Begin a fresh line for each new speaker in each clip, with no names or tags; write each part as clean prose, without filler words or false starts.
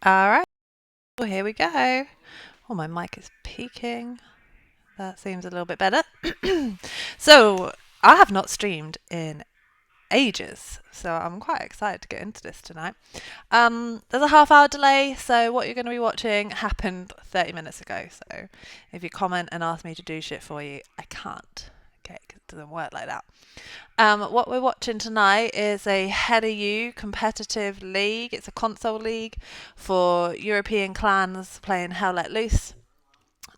All right, well, here we go. Oh, my mic is peaking. That seems a little bit better. So, I have not streamed in ages, so I'm quite excited to get into this tonight. There's a half-hour delay, so what you're going to be watching happened 30 minutes ago. So, if you comment and ask me to do shit for you, I can't. Okay, 'cause it doesn't work like that. What we're watching tonight is a Header U competitive league. It's a console league for European clans playing Hell Let Loose.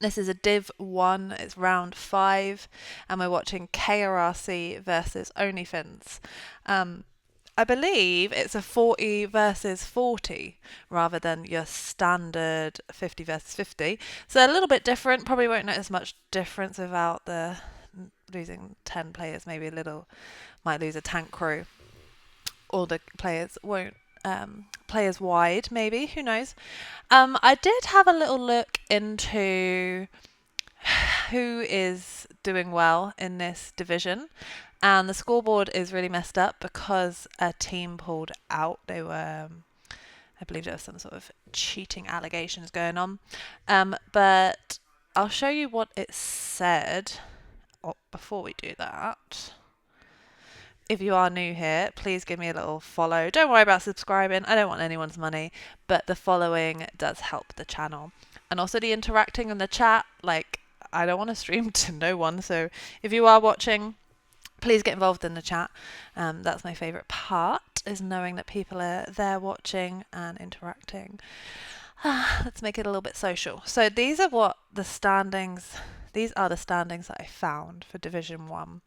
This is a Div 1, it's round 5, and we're watching KRRC versus OnlyFins. I believe it's a 40 versus 40 rather than your standard 50 versus 50. So a little bit different. Probably won't notice much difference without the losing 10 players, maybe a little, might lose a tank crew. All the players won't play as wide, maybe, who knows. I did have a little look into who is doing well in this division, and the scoreboard is really messed up because a team pulled out. They were, I believe there was some sort of cheating allegations going on. But I'll show you what it said. Oh, before we do that, if you are new here, please give me a little follow. Don't worry about subscribing. I don't want anyone's money, but the following does help the channel. And also the interacting in the chat. Like, I don't want to stream to no one, so if you are watching, please get involved in the chat. That's my favourite part, is knowing that people are there watching and interacting. Let's make it a little bit social. So these are what the standings. These are the standings that I found for Division 1.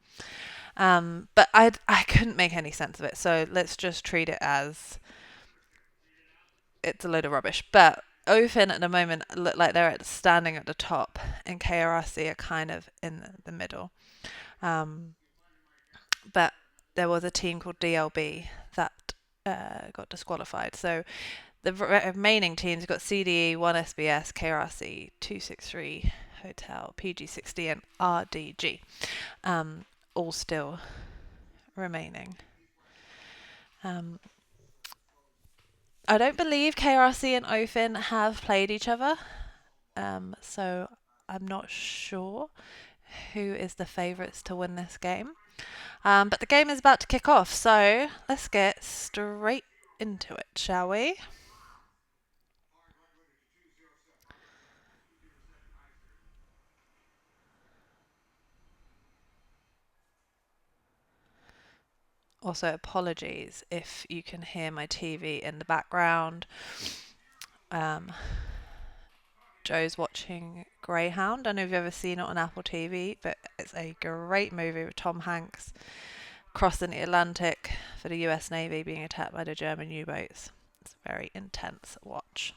But I couldn't make any sense of it, so let's just treat it as it's a load of rubbish. But OFIN at the moment look like they're standing at the top, and KRRC are kind of in the middle. But there was a team called DLB that got disqualified. So the remaining teams, you've got CDE, 1SBS, KRRC, 263 Hotel, PG60, and RDG. All still remaining. I don't believe KRC and OFIN have played each other, so I'm not sure who is the favourites to win this game. But the game is about to kick off, so let's get straight into it, shall we? Also, apologies if you can hear my TV in the background. Joe's watching Greyhound. I don't know if you've ever seen it on Apple TV, but it's a great movie with Tom Hanks crossing the Atlantic for the US Navy being attacked by the German U-boats. It's a very intense watch.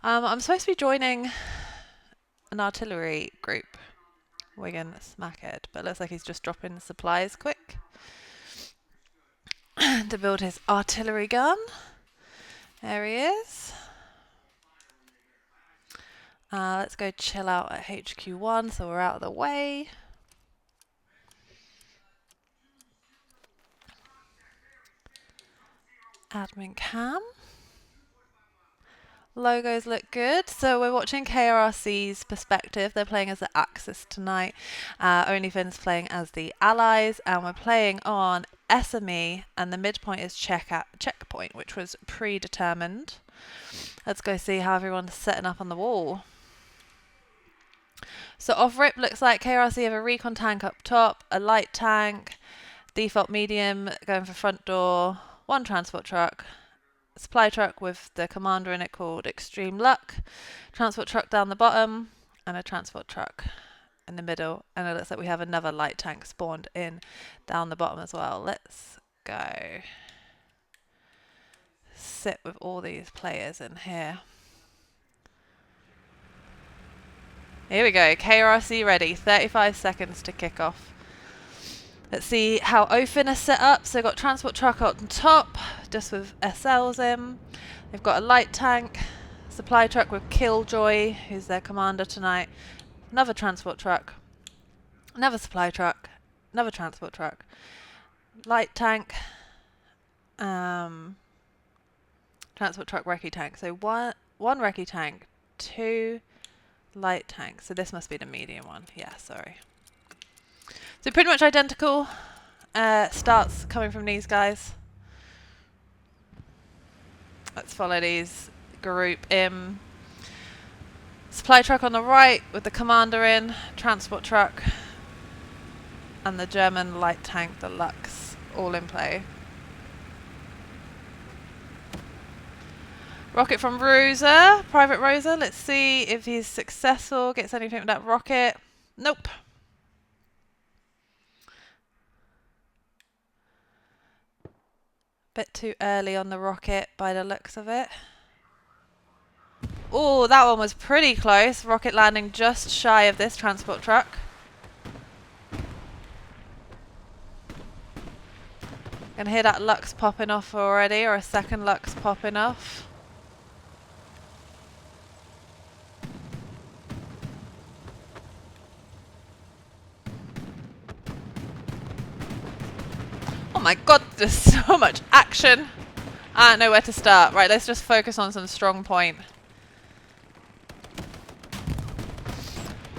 I'm supposed to be joining an artillery group, Wigan Smackhead, but it looks like he's just dropping supplies quick to build his artillery gun. There he is. Let's go chill out at HQ1 so we're out of the way. Admin cam. Logos look good. So we're watching KRRC's perspective. They're playing as the Axis tonight. OnlyFins playing as the Allies, and we're playing on SME, and the midpoint is checkpoint, which was predetermined. Let's go see how everyone's setting up on the wall. So off rip looks like KRC have a recon tank up top, a light tank, default medium going for front door, one transport truck, supply truck with the commander in it called Extreme Luck, transport truck down the bottom, and a transport truck in the middle. And it looks like we have another light tank spawned in down the bottom as well. Let's go sit with all these players in here. Here we go, KRRC ready, 35 seconds to kick off. Let's see how OFIN is set up. So we've got transport truck on top, just with SLs in. They've got a light tank, supply truck with Killjoy, who's their commander tonight. Another transport truck, another supply truck, another transport truck, light tank, Transport truck, recce tank. So one recce tank, 2 light tanks. So this must be the medium one. Yeah, sorry. So pretty much identical starts coming from these guys. Let's follow these. Group in. Supply truck on the right with the commander in. Transport truck. And the German light tank, the Lux, all in play. Rocket from Rosa, Private Rosa. Let's see if he's successful, gets anything with that rocket. Nope. Bit too early on the rocket by the looks of it. Oh, that one was pretty close. Rocket landing just shy of this transport truck. Can hear that Lux popping off already, or a second Lux popping off. Oh my god, there's so much action. I don't know where to start. Right, let's just focus on some strong point.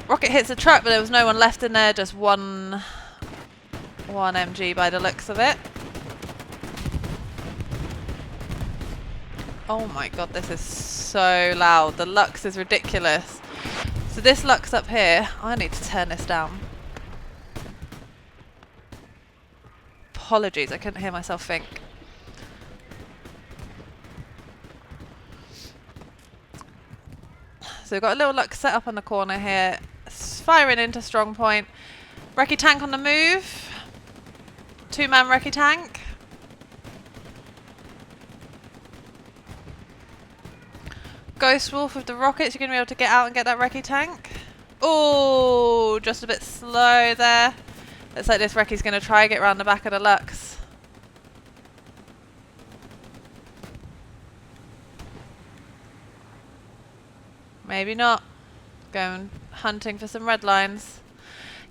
Rocket hits the truck, but there was no one left in there, just one MG by the looks of it. Oh my god, this is so loud. The Lux is ridiculous. So this Lux up here, I need to turn this down. Apologies, I couldn't hear myself think. So we've got a little Lux set up on the corner here. It's firing into strong point. Recce tank on the move. 2-man recce tank. Ghost Wolf with the rockets. You're going to be able to get out and get that recce tank. Oh, just a bit slow there. Looks like this recce's going to try and get around the back of the Lux. Maybe not. Going hunting for some red lines.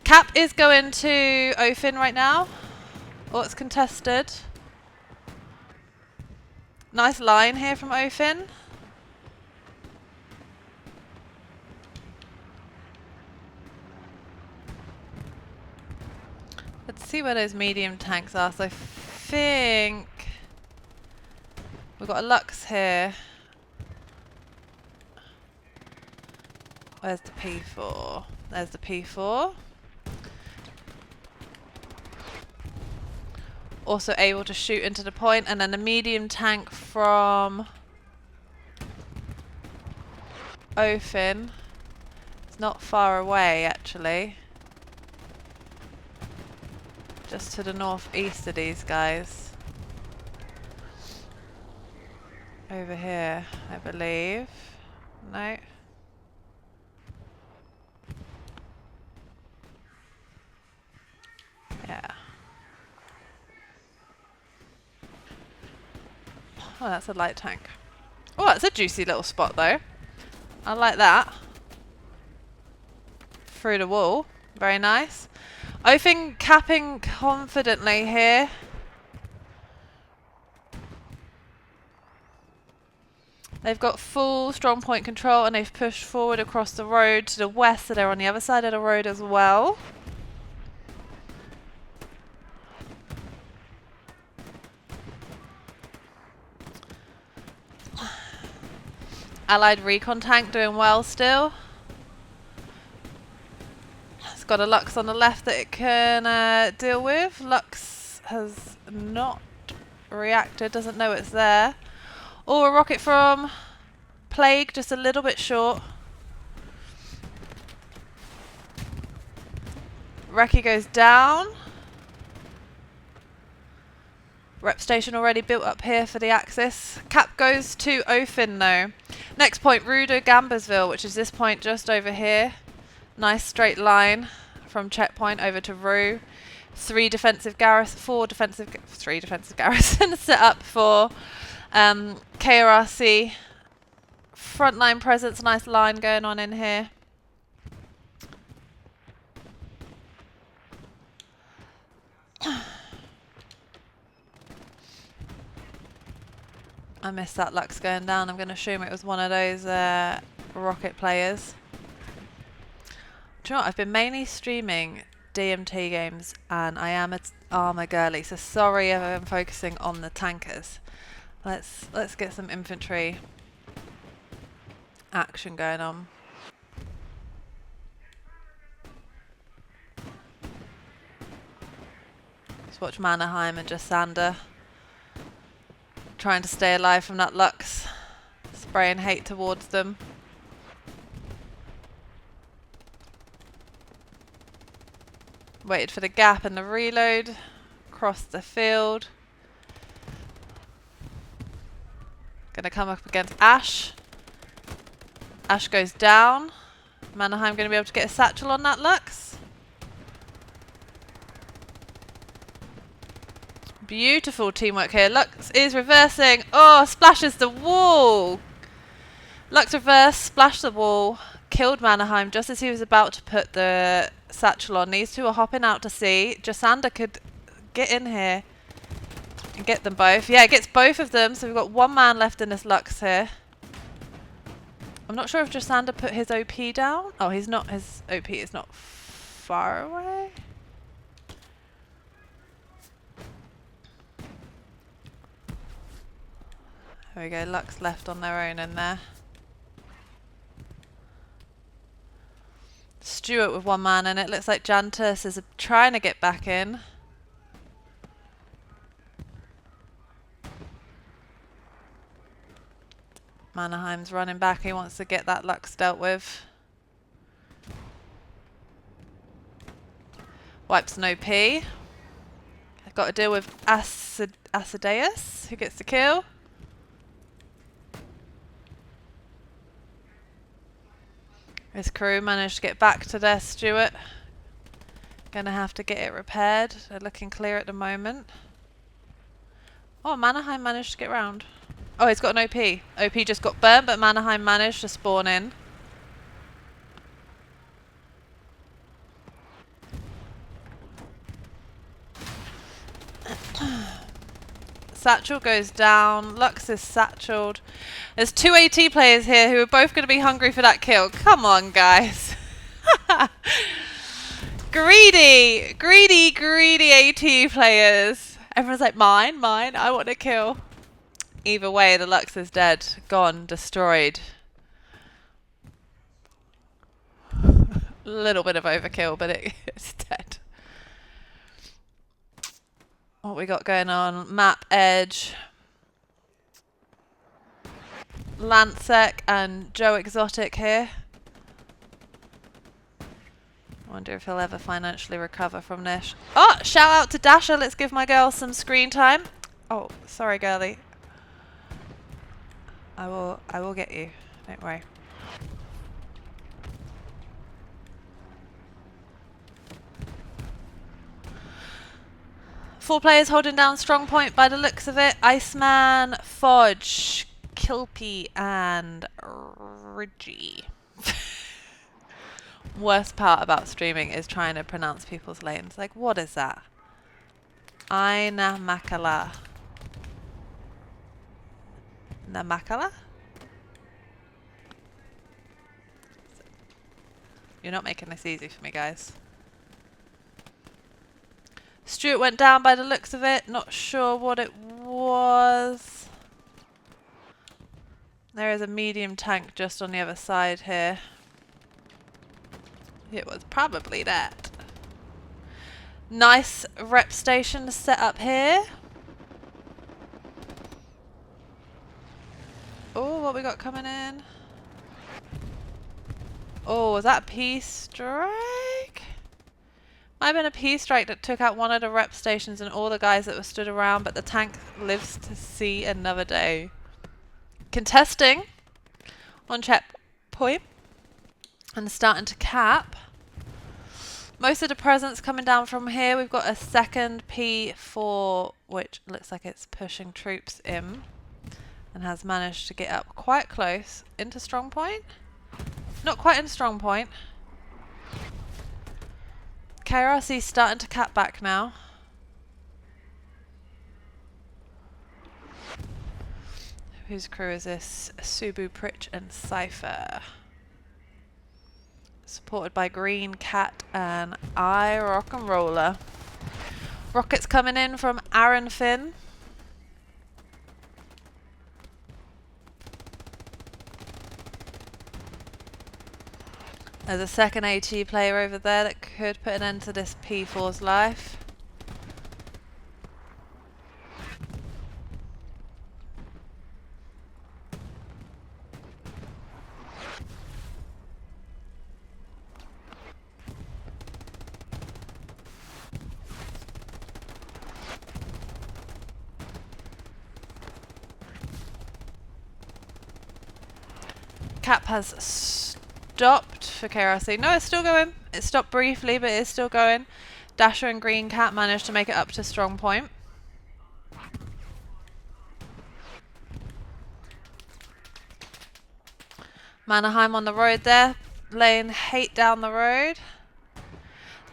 Cap is going to OFIN right now. Oh, it's contested. Nice line here from OFIN. Let's see where those medium tanks are. So I think we've got a Lux here. Where's the P4? There's the P4. Also able to shoot into the point, and then the medium tank from OFIN. It's not far away actually. Just to the northeast of these guys. Over here, I believe. No. Yeah. Oh, that's a light tank. Oh, that's a juicy little spot though. I like that. Through the wall. Very nice. I think capping confidently here. They've got full strong point control and they've pushed forward across the road to the west, so they're on the other side of the road as well. Allied recon tank doing well still. It's got a Lux on the left that it can deal with. Lux has not reacted, doesn't know it's there. Oh, a rocket from Plague, just a little bit short. Recce goes down. Rep station already built up here for the Axis. Cap goes to OFIN though. Next point, Rudo Gambersville, which is this point just over here. Nice straight line from checkpoint over to Rue. 3 defensive garrisons set up for KRRC. Frontline presence, nice line going on in here. I missed that Lux going down. I'm going to assume it was one of those rocket players. Do you know what? I've been mainly streaming DMT games, and I am an armor girly, so sorry if I'm focusing on the tankers. Let's get some infantry action going on. Just watch Mannerheim and just Sander trying to stay alive from that Lux, spraying hate towards them. Waited for the gap and the reload. Crossed the field. Gonna come up against Ash. Ash goes down. Mannerheim gonna be able to get a satchel on that Lux. Beautiful teamwork here. Lux is reversing. Oh, splashes the wall. Lux reverse, splashed the wall, killed Mannerheim just as he was about to put the satchel on. These two are hopping out to sea. Jasander could get in here and get them both. Yeah, it gets both of them. So we've got one man left in this Lux here. I'm not sure if Jasander put his OP down. Oh, he's not. His OP is not far away. There we go. Lux left on their own in there. Stuart with one man in it. Looks like Jantus is trying to get back in. Mannerheim's running back. He wants to get that Lux dealt with. Wipes an OP. I've got to deal with Acideus, who gets the kill. His crew managed to get back to their Stuart. Gonna have to get it repaired. They're looking clear at the moment. Oh, Mannerheim managed to get round. Oh, he's got an OP. OP just got burnt, but Mannerheim managed to spawn in. Satchel goes down. Lux is satcheled. There's two AT players here who are both going to be hungry for that kill. Come on, guys. Greedy, greedy, greedy AT players. Everyone's like, mine, mine, I want to kill. Either way, the Lux is dead. Gone, destroyed. A little bit of overkill, but it's dead. What we got going on? Map Edge. Lansec and Joe Exotic here. Wonder if he'll ever financially recover from this. Oh, shout out to Dasher. Let's give my girl some screen time. Oh, sorry, girlie. I will get you. Don't worry. Four players holding down strong point by the looks of it. Iceman, Fudge, Kilpie, and Ridgy. Worst part about streaming is trying to pronounce people's names. Like, what is that? Aina Makala. Namakala? You're not making this easy for me, guys. Stuart went down by the looks of it. Not sure what it was. There is a medium tank just on the other side here. It was probably that. Nice rep station set up here. Oh, what we got coming in? Oh, was that a P-strike? Might have been a P-strike that took out one of the rep stations and all the guys that were stood around, but the tank lives to see another day. Contesting on checkpoint and starting to cap. Most of the presents coming down from here. We've got a second P4, which looks like it's pushing troops in and has managed to get up quite close into strong point. Not quite in strong point. KRRC starting to cap back now. Whose crew is this? Subu, Pritch and Cypher. Supported by Green Cat and I Rock and Roller. Rockets coming in from Aaron Finn. There's a second AT player over there that could put an end to this P4's life. Cap has stopped for KRRC. No, it's still going. It stopped briefly, but it's still going. Dasher and Green Cat managed to make it up to strong point. Mannerheim on the road there, laying hate down the road.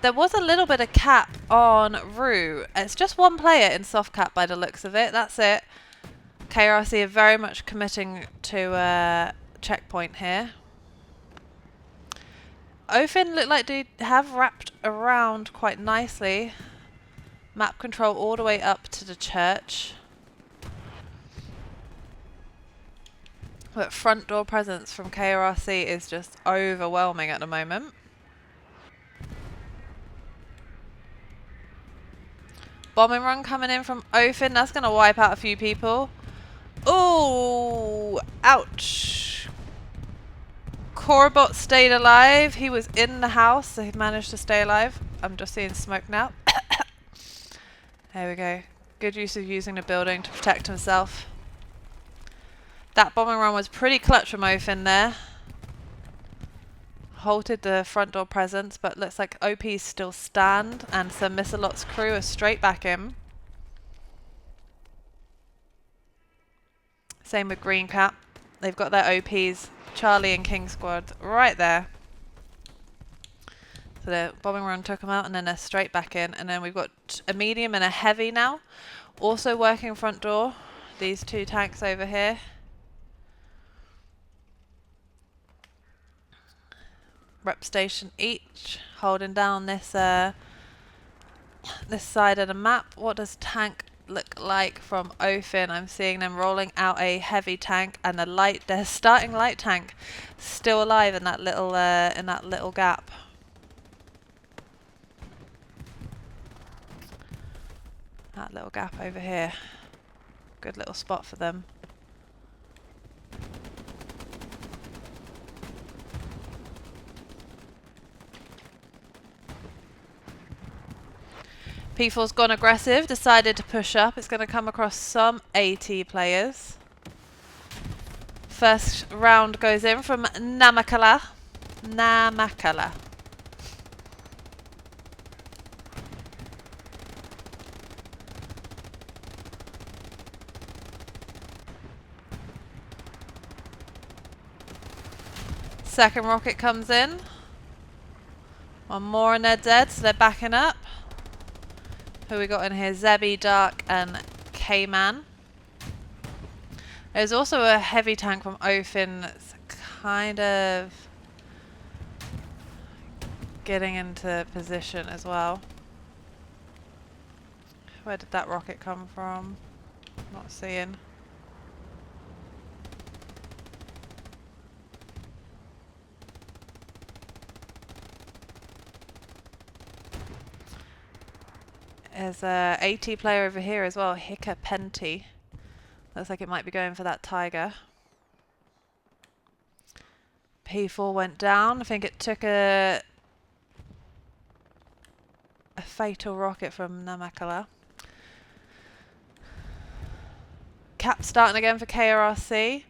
There was a little bit of cap on Rue. It's just one player in soft cap by the looks of it. That's it. KRRC are very much committing to checkpoint here. OFIN look like they have wrapped around quite nicely. Map control all the way up to the church. But front door presence from KRRC is just overwhelming at the moment. Bombing run coming in from OFIN. That's going to wipe out a few people. Ooh, ouch. Korobot stayed alive. He was in the house, so he managed to stay alive. I'm just seeing smoke now. There we go. Good use of using the building to protect himself. That bombing run was pretty clutch from OFIN there. Halted the front door presence, but looks like OPs still stand, and Sir Missalot's crew are straight back in. Same with Green Cat. They've got their OPs, Charlie and King Squad, right there. So the bombing run took them out, and then they're straight back in. And then we've got a medium and a heavy now. Also working front door. These two tanks over here. Rep station each, holding down this this side of the map. What does tank look like from OFIN? I'm seeing them rolling out a heavy tank and a light. Their starting light tank still alive in that little gap. That little gap over here. Good little spot for them. P4's gone aggressive, decided to push up. It's going to come across some AT players. First round goes in from Namakala. Namakala. Second rocket comes in. One more and they're dead, so they're backing up. Who we got in here? Zebby, Dark and K-Man. There's also a heavy tank from OFIN that's kind of getting into position as well. Where did that rocket come from? Not seeing. There's a AT player over here as well, Hicka Penty. Looks like it might be going for that tiger. P4 went down. I think it took a fatal rocket from Namakala. Cap starting again for KRRC.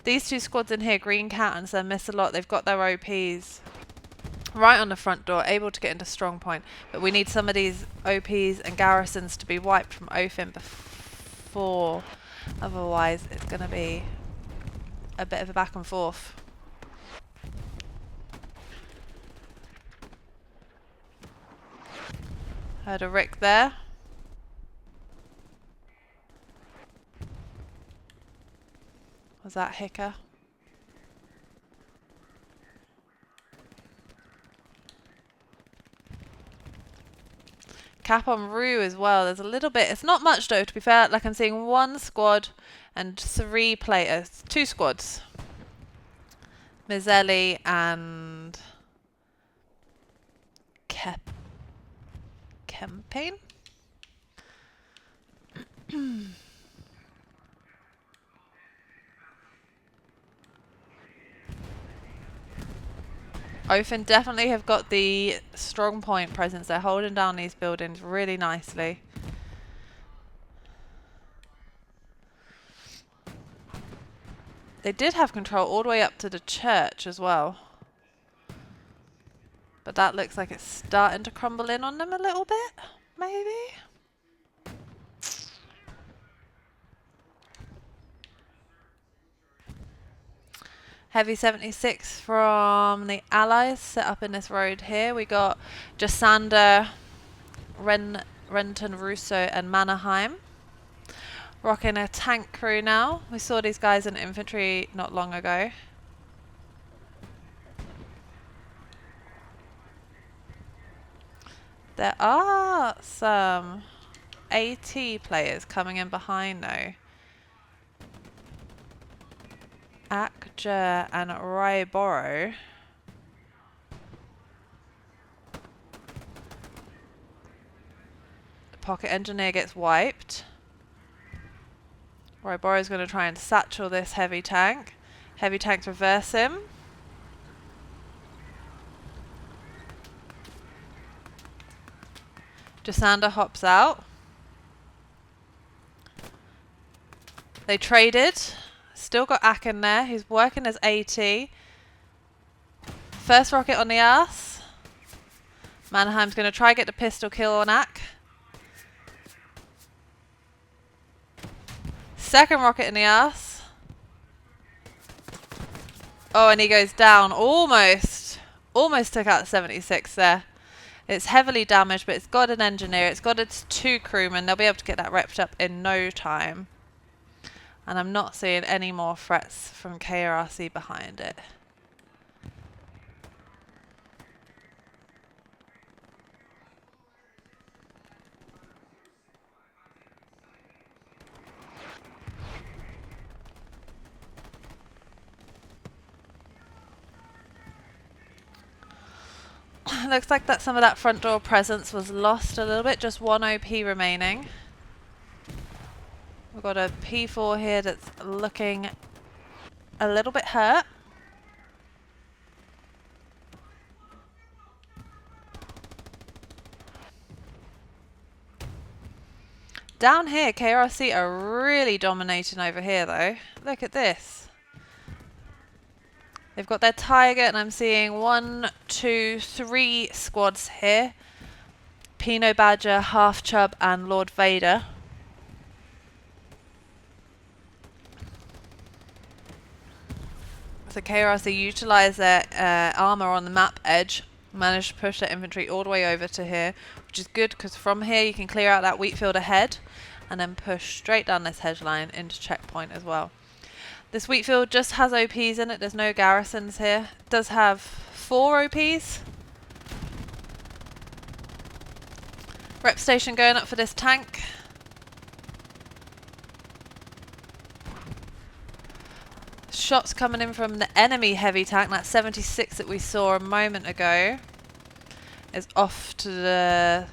These two squads in here, Green Cat and Sir Missalot, they've got their OPs right on the front door, able to get into strong point. But we need some of these OPs and garrisons to be wiped from OFIN before. Otherwise, it's going to be a bit of a back and forth. Heard a Rick there. Was that Hicker? Cap on Rue as well. There's a little bit. It's not much though, to be fair. Like I'm seeing one squad and 3 players. 2 squads. Mizzelli and Campaign. OFIN definitely have got the strong point presence. They're holding down these buildings really nicely. They did have control all the way up to the church as well. But that looks like it's starting to crumble in on them a little bit, maybe? Heavy 76 from the Allies set up in this road here. We got Jasander, Renton, Russo and Mannerheim. Rocking a tank crew now. We saw these guys in infantry not long ago. There are some AT players coming in behind though. Akja and Raiboro. The pocket engineer gets wiped. Raiboro is going to try and satchel this heavy tank. Heavy tanks reverse him. Jasander hops out. They traded. Still got Ak in there. He's working as AT. First rocket on the ass. Mannheim's going to try get the pistol kill on Ak. Second rocket in the ass. Oh, and he goes down. Almost took out 76 there. It's heavily damaged, but it's got an engineer. It's got its 2 crewmen. They'll be able to get that repped up in no time. And I'm not seeing any more threats from KRRC behind it. Looks like that some of that front door presence was lost a little bit. Just 1 OP remaining. We've got a P4 here that's looking a little bit hurt. Down here, KRRC are really dominating over here though. Look at this. They've got their Tiger and I'm seeing 1, 2, 3 squads here. Pino Badger, Half Chub and Lord Vader. So KRRC utilise their armour on the map edge, managed to push their infantry all the way over to here, which is good because from here you can clear out that wheat field ahead and then push straight down this hedge line into checkpoint as well. This wheat field just has OPs in it, there's no garrisons here. It does have 4 OPs. Rep station going up for this tank. Shots coming in from the enemy heavy tank, that 76 that we saw a moment ago, is off to the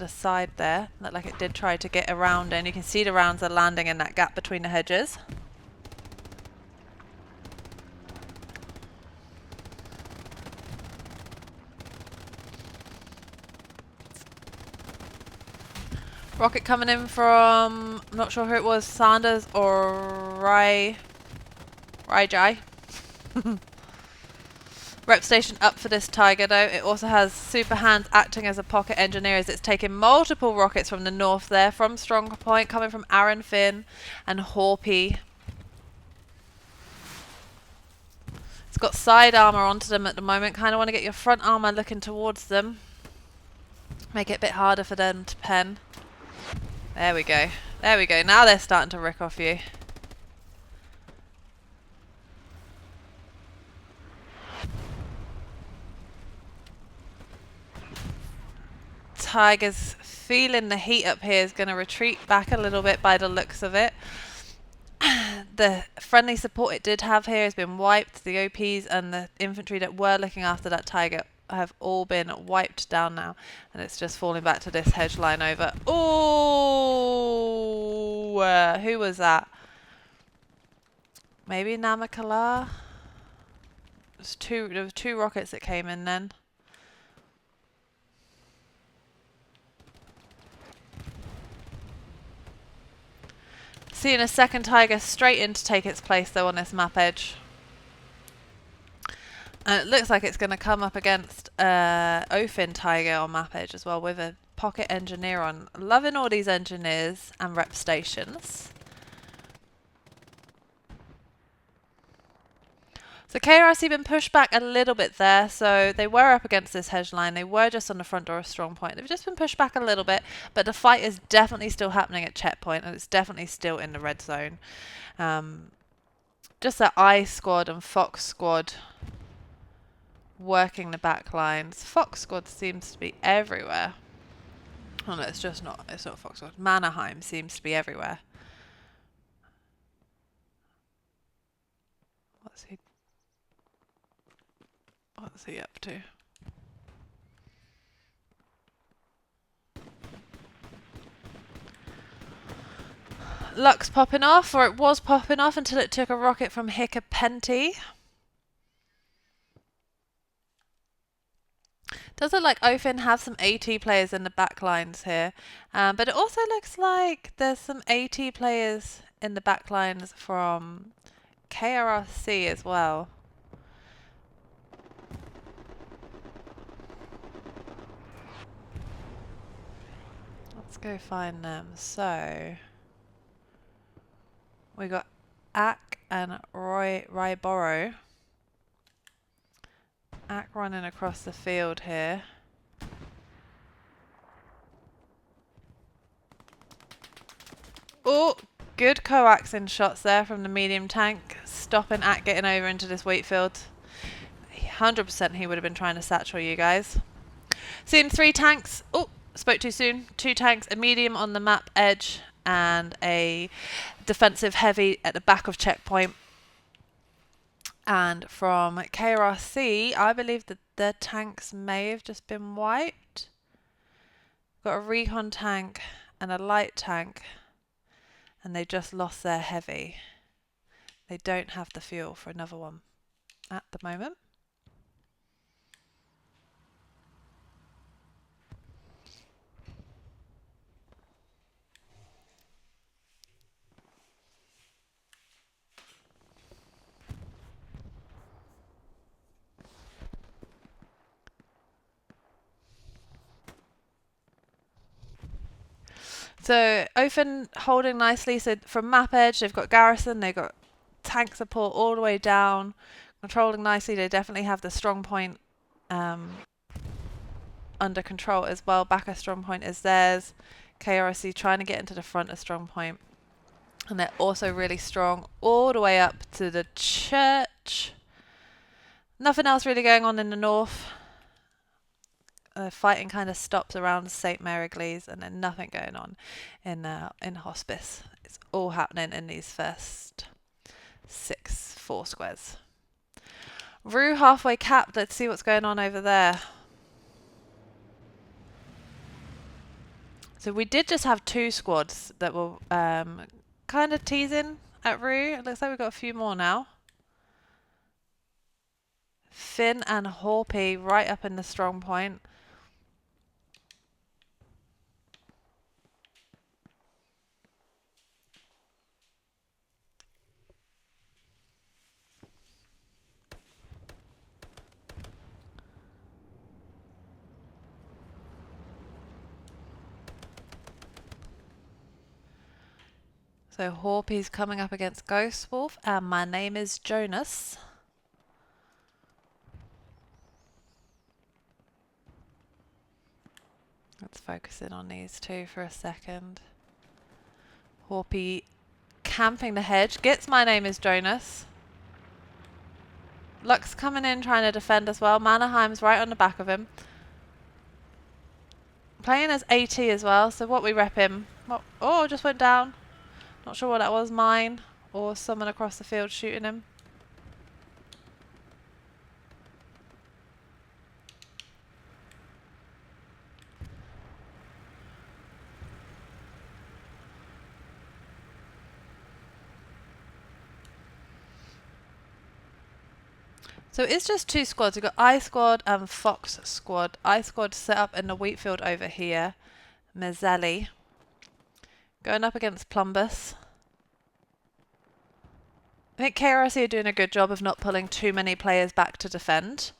side there. Looked like it did try to get around and you can see the rounds are landing in that gap between the hedges. Rocket coming in from, I'm not sure who it was, Sanders or Raijai. Rep station up for this Tiger though. It also has super hands acting as a pocket engineer as it's taking multiple rockets from the north there, from Strong Point, coming from Aaron Finn and Horpy. It's got side armour onto them at the moment. Kind of want to get your front armour looking towards them. Make it a bit harder for them to pen. There we go. There we go. Now they're starting to rick off you. Tiger's feeling the heat up here, is going to retreat back a little bit by the looks of it. The friendly support it did have here has been wiped. The OPs and the infantry that were looking after that Tiger have all been wiped down now, and it's just falling back to this hedge line over. Oh, who was that? Maybe Namakala? There were two rockets that came in then. Seeing a second Tiger straight in to take its place though on this map edge. And it looks like it's going to come up against OFIN Tiger on map edge as well, with a pocket engineer on. Loving all these engineers and rep stations. So KRRC been pushed back a little bit there, so they were up against this hedge line. They were just on the front door of strong point. They've just been pushed back a little bit, but the fight is definitely still happening at checkpoint, and it's definitely still in the red zone. Just that I squad and Fox squad working the back lines. Fox squad seems to be everywhere. Oh no, it's not Fox squad. Mannerheim seems to be everywhere. What's he up to? Luck's popping off, or it was popping off until it took a rocket from Hickapenti. Does look like OFIN have some AT players in the back lines here, but it also looks like there's some AT players in the back lines from KRRC as well. Let's go find them. So we got Ak and Ryboro. Ak running across the field here. Oh, good coaxing shots there from the medium tank, stopping Ak getting over into this wheat field. 100% he would have been trying to satchel you guys. Seeing 3 tanks. Oh, spoke too soon. 2 tanks, a medium on the map edge and a defensive heavy at the back of checkpoint. And from KRRC, I believe that their tanks may have just been wiped. Got a recon tank and a light tank, and they just lost their heavy. They don't have the fuel for another one at the moment. So OFIN holding nicely. So from map edge, they've got garrison, they've got tank support all the way down, controlling nicely. They definitely have the strong point under control as well. Back of strong point is theirs. KRRC trying to get into the front of strong point, and they're also really strong all the way up to the church. Nothing else really going on in the north. Fighting kind of stops around St. Mary Glees, and then nothing going on in hospice. It's all happening in these first 4 squares. Rue halfway capped. Let's see what's going on over there. So we did just have 2 squads that were kind of teasing at Rue. It looks like we've got a few more now. Finn and Horpy right up in the strong point. So Horpy's coming up against Ghost Wolf, and my name is Jonas. Let's focus in on these 2 for a second. Horpy camping the hedge. Gets my name is Jonas. Luck's coming in trying to defend as well. Mannerheim's right on the back of him. Playing as AT as well, so what we rep him. What, oh, just went down. Not sure what that was, mine or someone across the field shooting him. So it's just two squads. We've got I squad and Fox squad. I squad set up in the wheat field over here. Mazzelli going up against Plumbus. I think KRRC are doing a good job of not pulling too many players back to defend.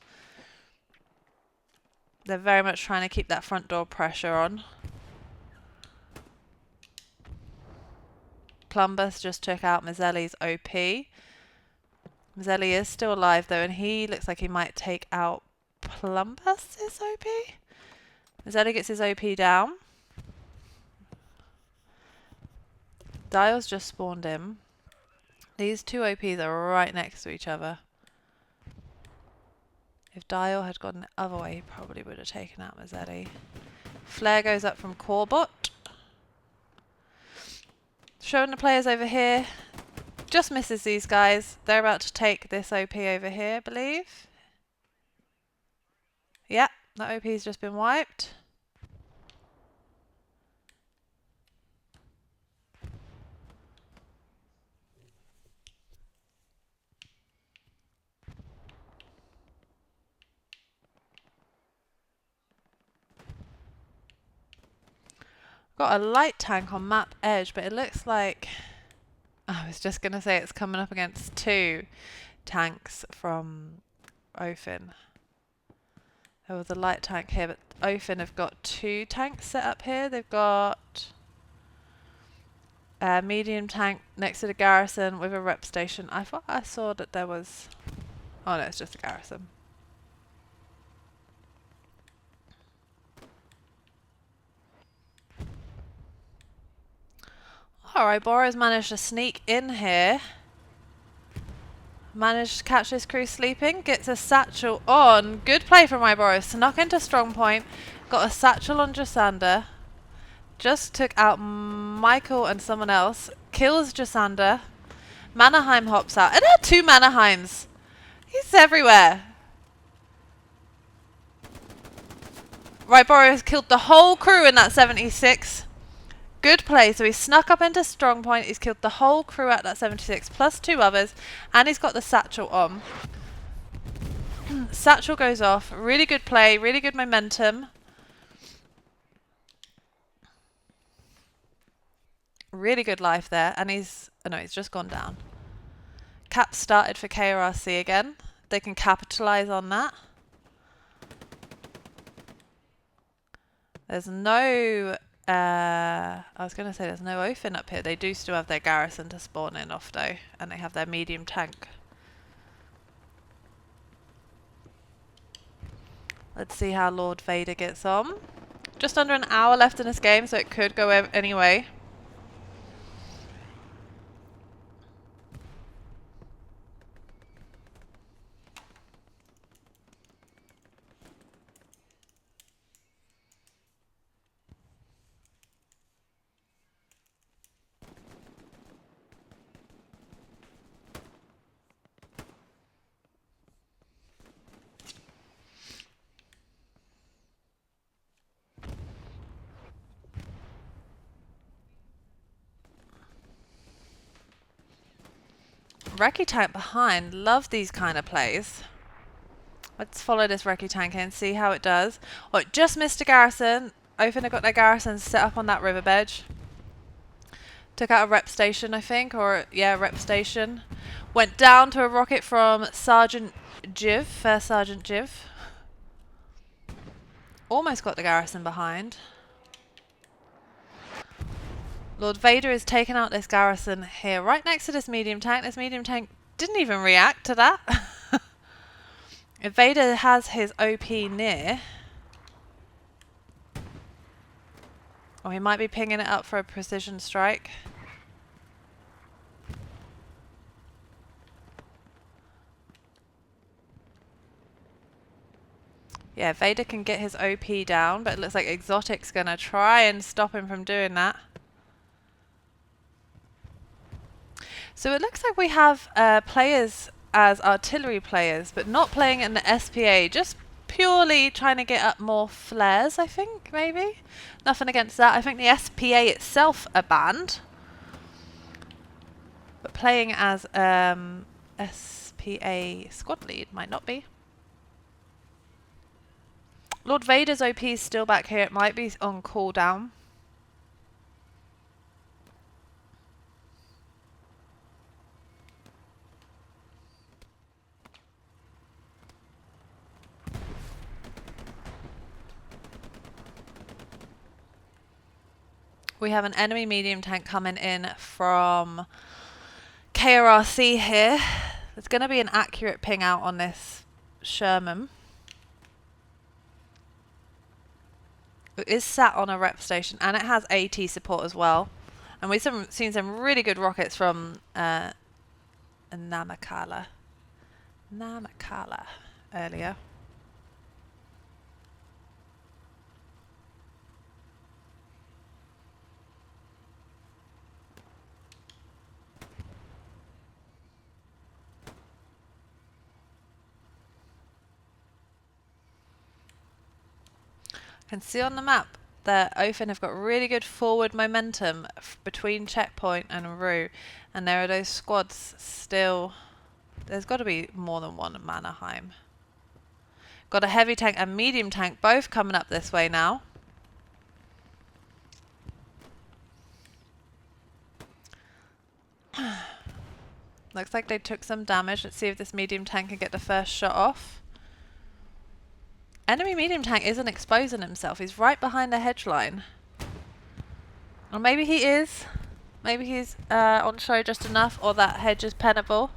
They're very much trying to keep that front door pressure on. Plumbus just took out Mazzelli's OP. Mazzelli is still alive though, and he looks like he might take out Plumbus's OP. Mazzelli gets his OP down. Dial's just spawned in. These two OPs are right next to each other. If Dial had gone the other way, he probably would have taken out Mazzelli. Flare goes up from Corebot. Showing the players over here. Just misses these guys. They're about to take this OP over here, I believe. Yeah, that OP's just been wiped. Got a light tank on map edge, but it looks like... I was just going to say it's coming up against two tanks from OFIN. There was a light tank here, but OFIN have got two tanks set up here. They've got a medium tank next to the garrison with a rep station. I thought I saw that there was... Oh no, it's just a garrison. Alright, Bora's managed to sneak in here. Managed to catch this crew sleeping. Gets a satchel on. Good play from my Boris. Snuck into strong point. Got a satchel on Jasander. Just took out Michael and someone else. Kills Jasander. Mannerheim hops out. And there are two Mannerheims. He's everywhere. Right, Boris killed the whole crew in that 76. Good play. So he snuck up into strong point. He's killed the whole crew at that 76 plus two others. And he's got the satchel on. Satchel goes off. Really good play. Really good momentum. Really good life there. And he's... Oh no, he's just gone down. Cap started for KRRC again. They can capitalise on that. There's no... I was going to say there's no OFIN up here. They do still have their garrison to spawn in off though. And they have their medium tank. Let's see how Lord Vader gets on. Just under an hour left in this game, so it could go any way. Recce tank behind. Love these kind of plays. Let's follow this Recce tank in, see how it does. Oh, it just missed a garrison. OFIN have got their garrison set up on that riverbed. Took out a rep station, I think, or yeah, rep station. Went down to a rocket from Sergeant Jiv, First Sergeant Jiv. Almost got the garrison behind. Lord Vader is taking out this garrison here, right next to this medium tank. This medium tank didn't even react to that. If Vader has his OP near... Or he might be pinging it up for a precision strike. Yeah, Vader can get his OP down, but it looks like Exotic's going to try and stop him from doing that. So it looks like we have players as artillery players, but not playing in the SPA, just purely trying to get up more flares, I think, maybe? Nothing against that. I think the SPA itself are banned. But playing as SPA squad lead might not be. Lord Vader's OP is still back here. It might be on cooldown. We have an enemy medium tank coming in from KRRC here. There's going to be an accurate ping out on this Sherman. It is sat on a rep station and it has AT support as well. And we've seen some really good rockets from Namakala earlier. Can see on the map that OFIN have got really good forward momentum between checkpoint and Rue, and there are those squads still. There's got to be more than one at Mannerheim. Got a heavy tank and medium tank both coming up this way now. Looks like they took some damage. Let's see if this medium tank can get the first shot off. Enemy medium tank isn't exposing himself. He's right behind the hedge line. Or maybe he is. Maybe he's on show just enough, or that hedge is pennable.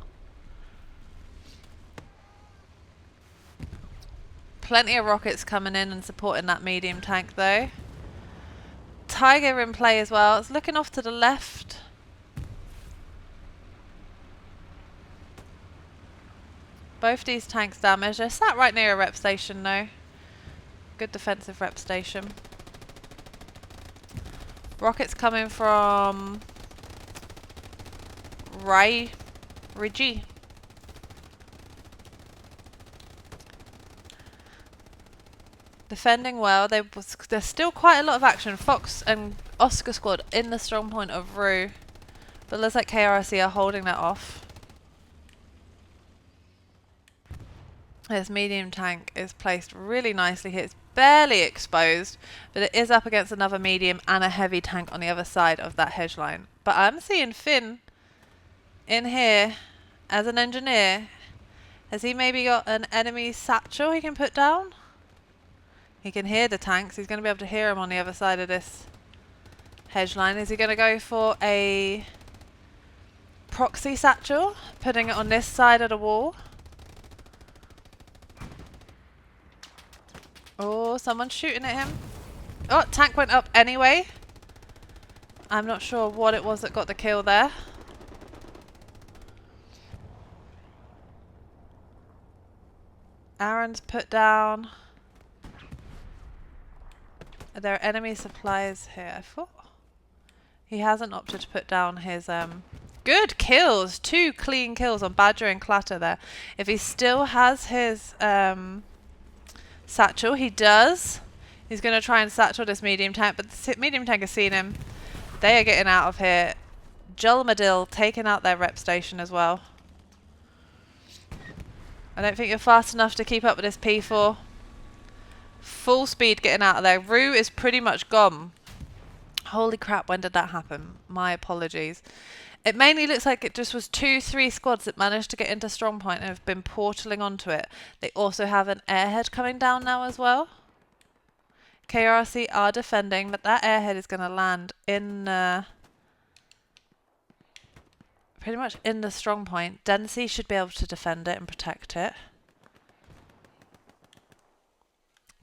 Plenty of rockets coming in and supporting that medium tank though. Tiger in play as well. It's looking off to the left. Both these tanks damaged. They're sat right near a rep station though. Good defensive rep station. Rockets coming from Rigi. Defending well. There's still quite a lot of action. Fox and Oscar squad in the strong point of Rue. But looks like KRRC are holding that off. This medium tank is placed really nicely here. It's barely exposed, but it is up against another medium and a heavy tank on the other side of that hedge line. But I'm seeing Finn in here as an engineer. Has he maybe got an enemy satchel he can put down? He can hear the tanks. He's going to be able to hear them on the other side of this hedge line. Is he going to go for a proxy satchel, putting it on this side of the wall? Oh, someone's shooting at him. Oh, tank went up anyway. I'm not sure what it was that got the kill there. Aaron's put down. Are there enemy supplies here? I thought he hasn't opted to put down his good kills. 2 clean kills on Badger and Clatter there. If he still has his satchel, he does. He's going to try and satchel this medium tank, but the medium tank has seen him. They are getting out of here. Julmadil taking out their rep station as well. I don't think you're fast enough to keep up with this P4. Full speed getting out of there. Rue is pretty much gone. Holy crap, when did that happen? My apologies. It mainly looks like it just was 2-3 squads that managed to get into Strongpoint and have been portaling onto it. They also have an airhead coming down now as well. KRRC are defending, but that airhead is going to land in pretty much in the Strongpoint. Densey should be able to defend it and protect it.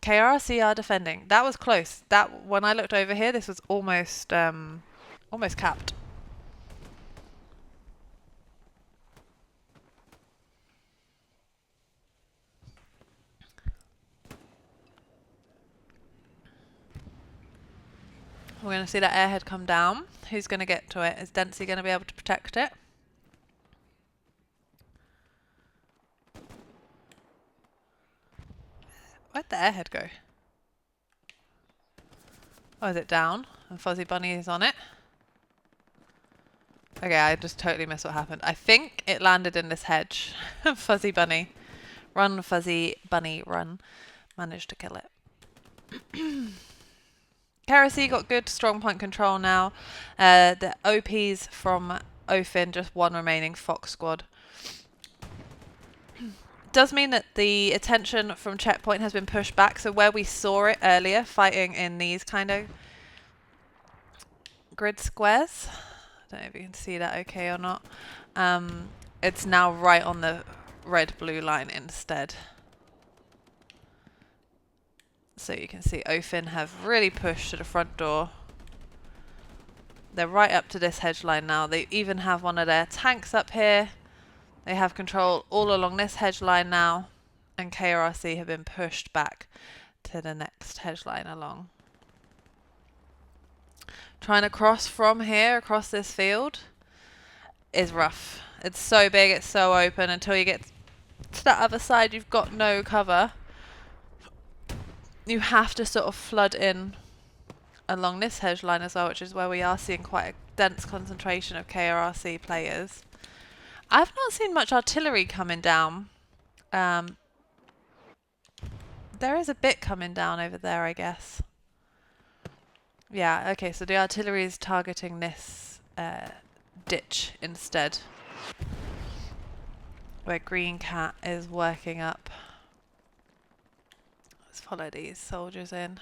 KRRC are defending. That was close. That when I looked over here, this was almost almost capped. We're going to see that airhead come down. Who's going to get to it? Is Dempsey going to be able to protect it? Where'd the airhead go? Oh, is it down? And Fuzzy Bunny is on it. Okay, I just totally missed what happened. I think it landed in this hedge. Fuzzy Bunny. Run, Fuzzy Bunny, run. Managed to kill it. KRRC got good strong point control now. The OPs from OFIN, just one remaining Fox squad. Does mean that the attention from checkpoint has been pushed back. So where we saw it earlier, fighting in these kind of grid squares. I don't know if you can see that okay or not. It's now right on the red-blue line instead. So you can see OFIN have really pushed to the front door. They're right up to this hedge line now. They even have one of their tanks up here. They have control all along this hedge line now, and KRRC have been pushed back to the next hedge line along. Trying to cross from here across this field is rough. It's so big, it's so open. Until you get to that other side, you've got no cover. You have to sort of flood in along this hedge line as well, which is where we are seeing quite a dense concentration of KRRC players. I've not seen much artillery coming down. There is a bit coming down over there, I guess. Yeah, okay, so the artillery is targeting this ditch instead, where Green Cat is working up. Let's follow these soldiers in.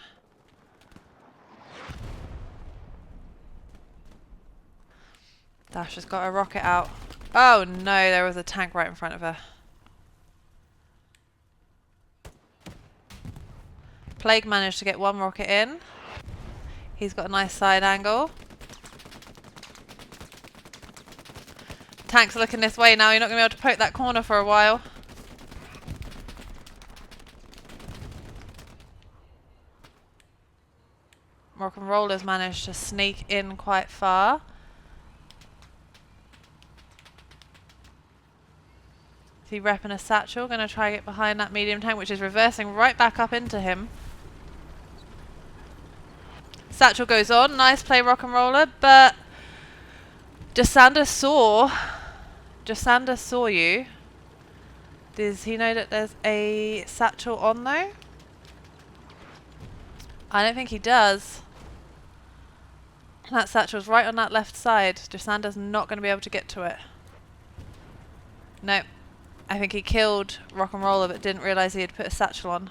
Dash has got a rocket out. Oh no, there was a tank right in front of her. Plague managed to get one rocket in. He's got a nice side angle. Tank's looking this way now. You're not going to be able to poke that corner for a while. Rock and Rollers managed to sneak in quite far. Is he repping a satchel? Going to try to get behind that medium tank, which is reversing right back up into him. Satchel goes on. Nice play, Rock and Roller, but Jasander saw you. Does he know that there's a satchel on though? I don't think he does. That satchel's right on that left side. Jasander's not going to be able to get to it. No. I think he killed Rock and Roller but didn't realise he had put a satchel on.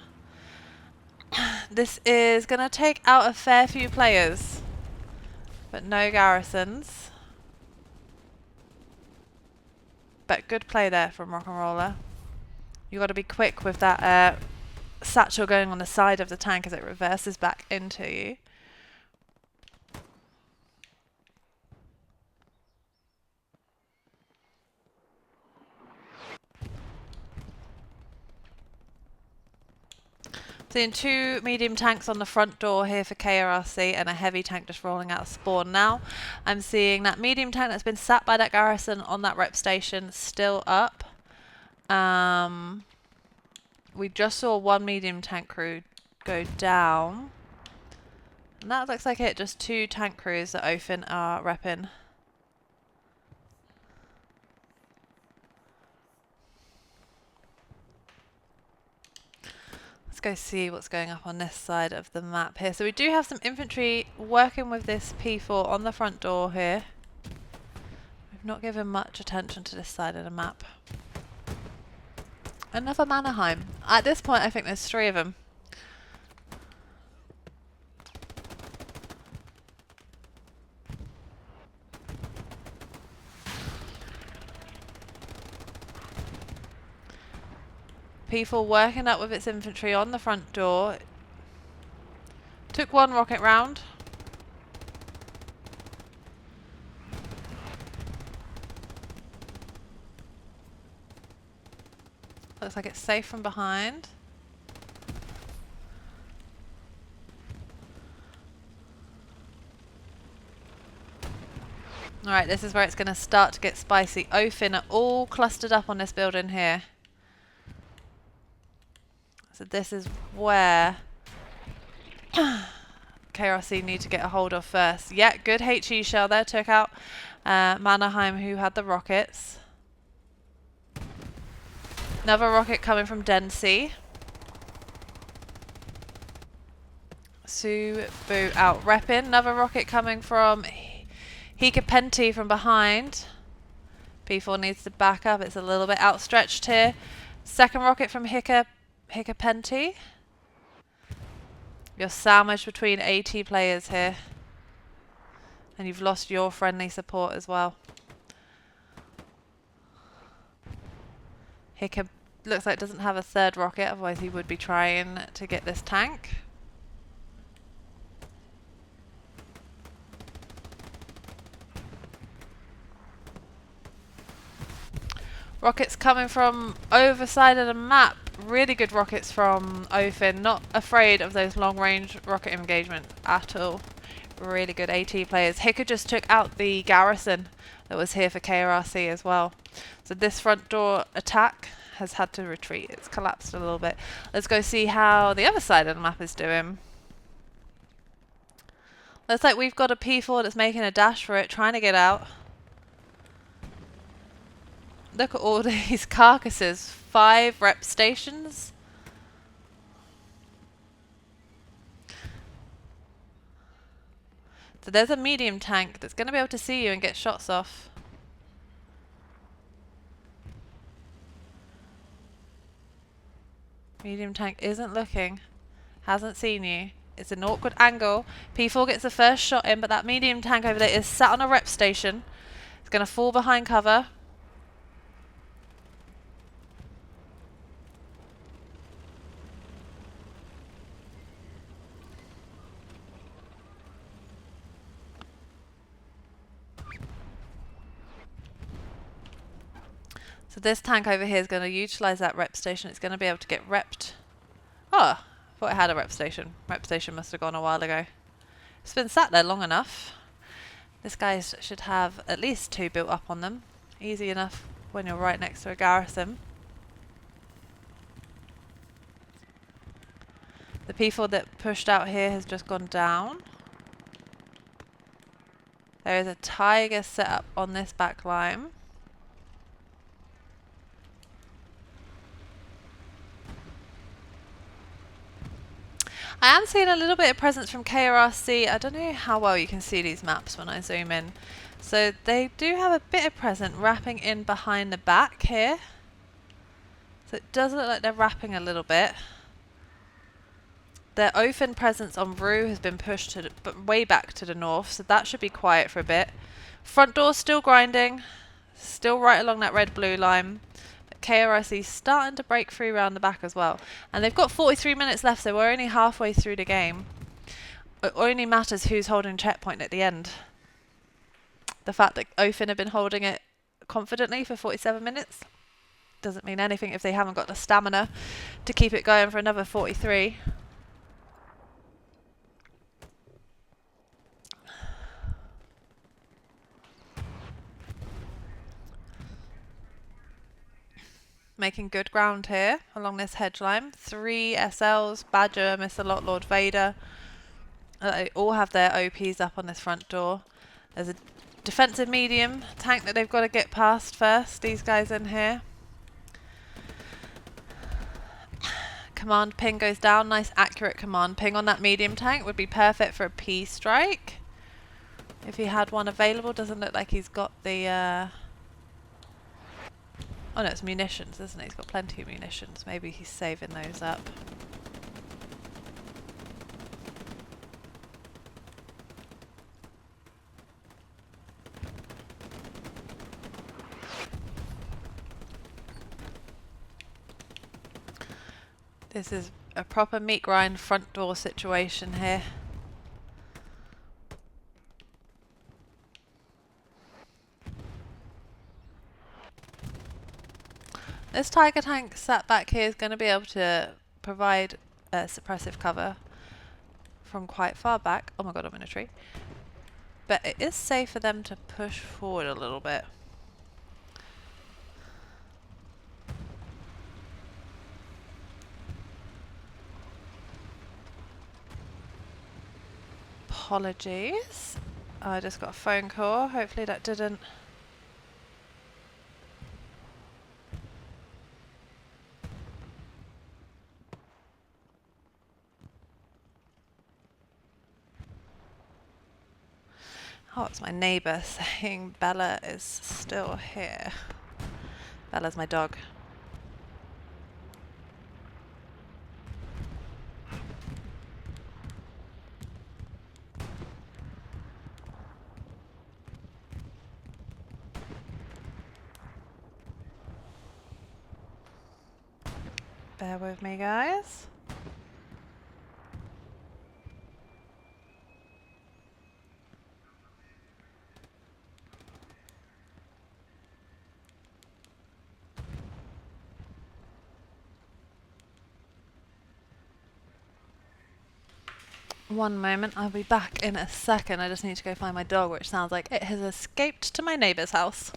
This is going to take out a fair few players, but no garrisons. But good play there from Rock and Roller. You got to be quick with that satchel going on the side of the tank as it reverses back into you. Seeing two medium tanks on the front door here for KRRC and a heavy tank just rolling out of spawn now. I'm seeing that medium tank that's been sat by that garrison on that rep station still up. We just saw one medium tank crew go down. And that looks like it, just two tank crews that OFIN are repping. Let's go see what's going up on this side of the map here. So we do have some infantry working with this P4 on the front door here. We've not given much attention to this side of the map. Another Mannerheim. At this point I think there's three of them. P4 working up with its infantry on the front door. Took one rocket round. Looks like it's safe from behind. Alright, this is where it's going to start to get spicy. OFIN are all clustered up on this building here. So this is where KRRC need to get a hold of first. Yeah, good HE shell there. Took out Mannerheim, who had the rockets. Another rocket coming from Densey. Subu out repping. Another rocket coming from Hikapenti from behind. P4 needs to back up. It's a little bit outstretched here. Second rocket from Hikapenti. You're sandwiched between AT players here. And you've lost your friendly support as well. Hiccup looks like doesn't have a third rocket, otherwise he would be trying to get this tank. Rockets coming from over side of the map. Really good rockets from OFIN. Not afraid of those long range rocket engagements at all. Really good AT players. Hicker just took out the garrison that was here for KRRC as well. So this front door attack has had to retreat. It's collapsed a little bit. Let's go see how the other side of the map is doing. Looks like we've got a P4 that's making a dash for it, trying to get out. Look at all these carcasses. 5 rep stations. So there's a medium tank that's going to be able to see you and get shots off. Medium tank isn't looking. Hasn't seen you. It's an awkward angle. P4 gets the first shot in, but that medium tank over there is sat on a rep station. It's going to fall behind cover. So this tank over here is going to utilise that rep station. It's going to be able to get repped. Oh, I thought it had a rep station. Rep station must have gone a while ago. It's been sat there long enough. This guy should have at least 2 built up on them. Easy enough when you're right next to a garrison. The P4 that pushed out here has just gone down. There is a Tiger set up on this back line. I am seeing a little bit of presence from KRRC. I don't know how well you can see these maps when I zoom in. So they do have a bit of presence wrapping in behind the back here. So it does look like they're wrapping a little bit. Their OFIN presence on Rue has been pushed to way back to the north, so that should be quiet for a bit. Front door still grinding, still right along that red-blue line. KRRC starting to break through around the back as well. And they've got 43 minutes left, so we're only halfway through the game. It only matters who's holding checkpoint at the end. The fact that OFIN have been holding it confidently for 47 minutes doesn't mean anything if they haven't got the stamina to keep it going for another 43. Making good ground here along this hedge line. 3 SLs, Badger, Mr. Lot, Lord Vader. They all have their OPs up on this front door. There's a defensive medium tank that they've got to get past first. These guys in here. Command ping goes down. Nice accurate command ping on that medium tank. Would be perfect for a P strike. If he had one available. Doesn't look like he's got the... Oh no, it's munitions, isn't it? He's got plenty of munitions. Maybe he's saving those up. This is a proper meat grind front door situation here. This Tiger tank sat back here is going to be able to provide suppressive cover from quite far back. Oh my god, I'm in a tree. But it is safe for them to push forward a little bit. Apologies. I just got a phone call. Hopefully that didn't... Oh, it's my neighbour saying Bella is still here. Bella's my dog. Bear with me, guys. One moment, I'll be back in a second. I just need to go find my dog, which sounds like it has escaped to my neighbour's house.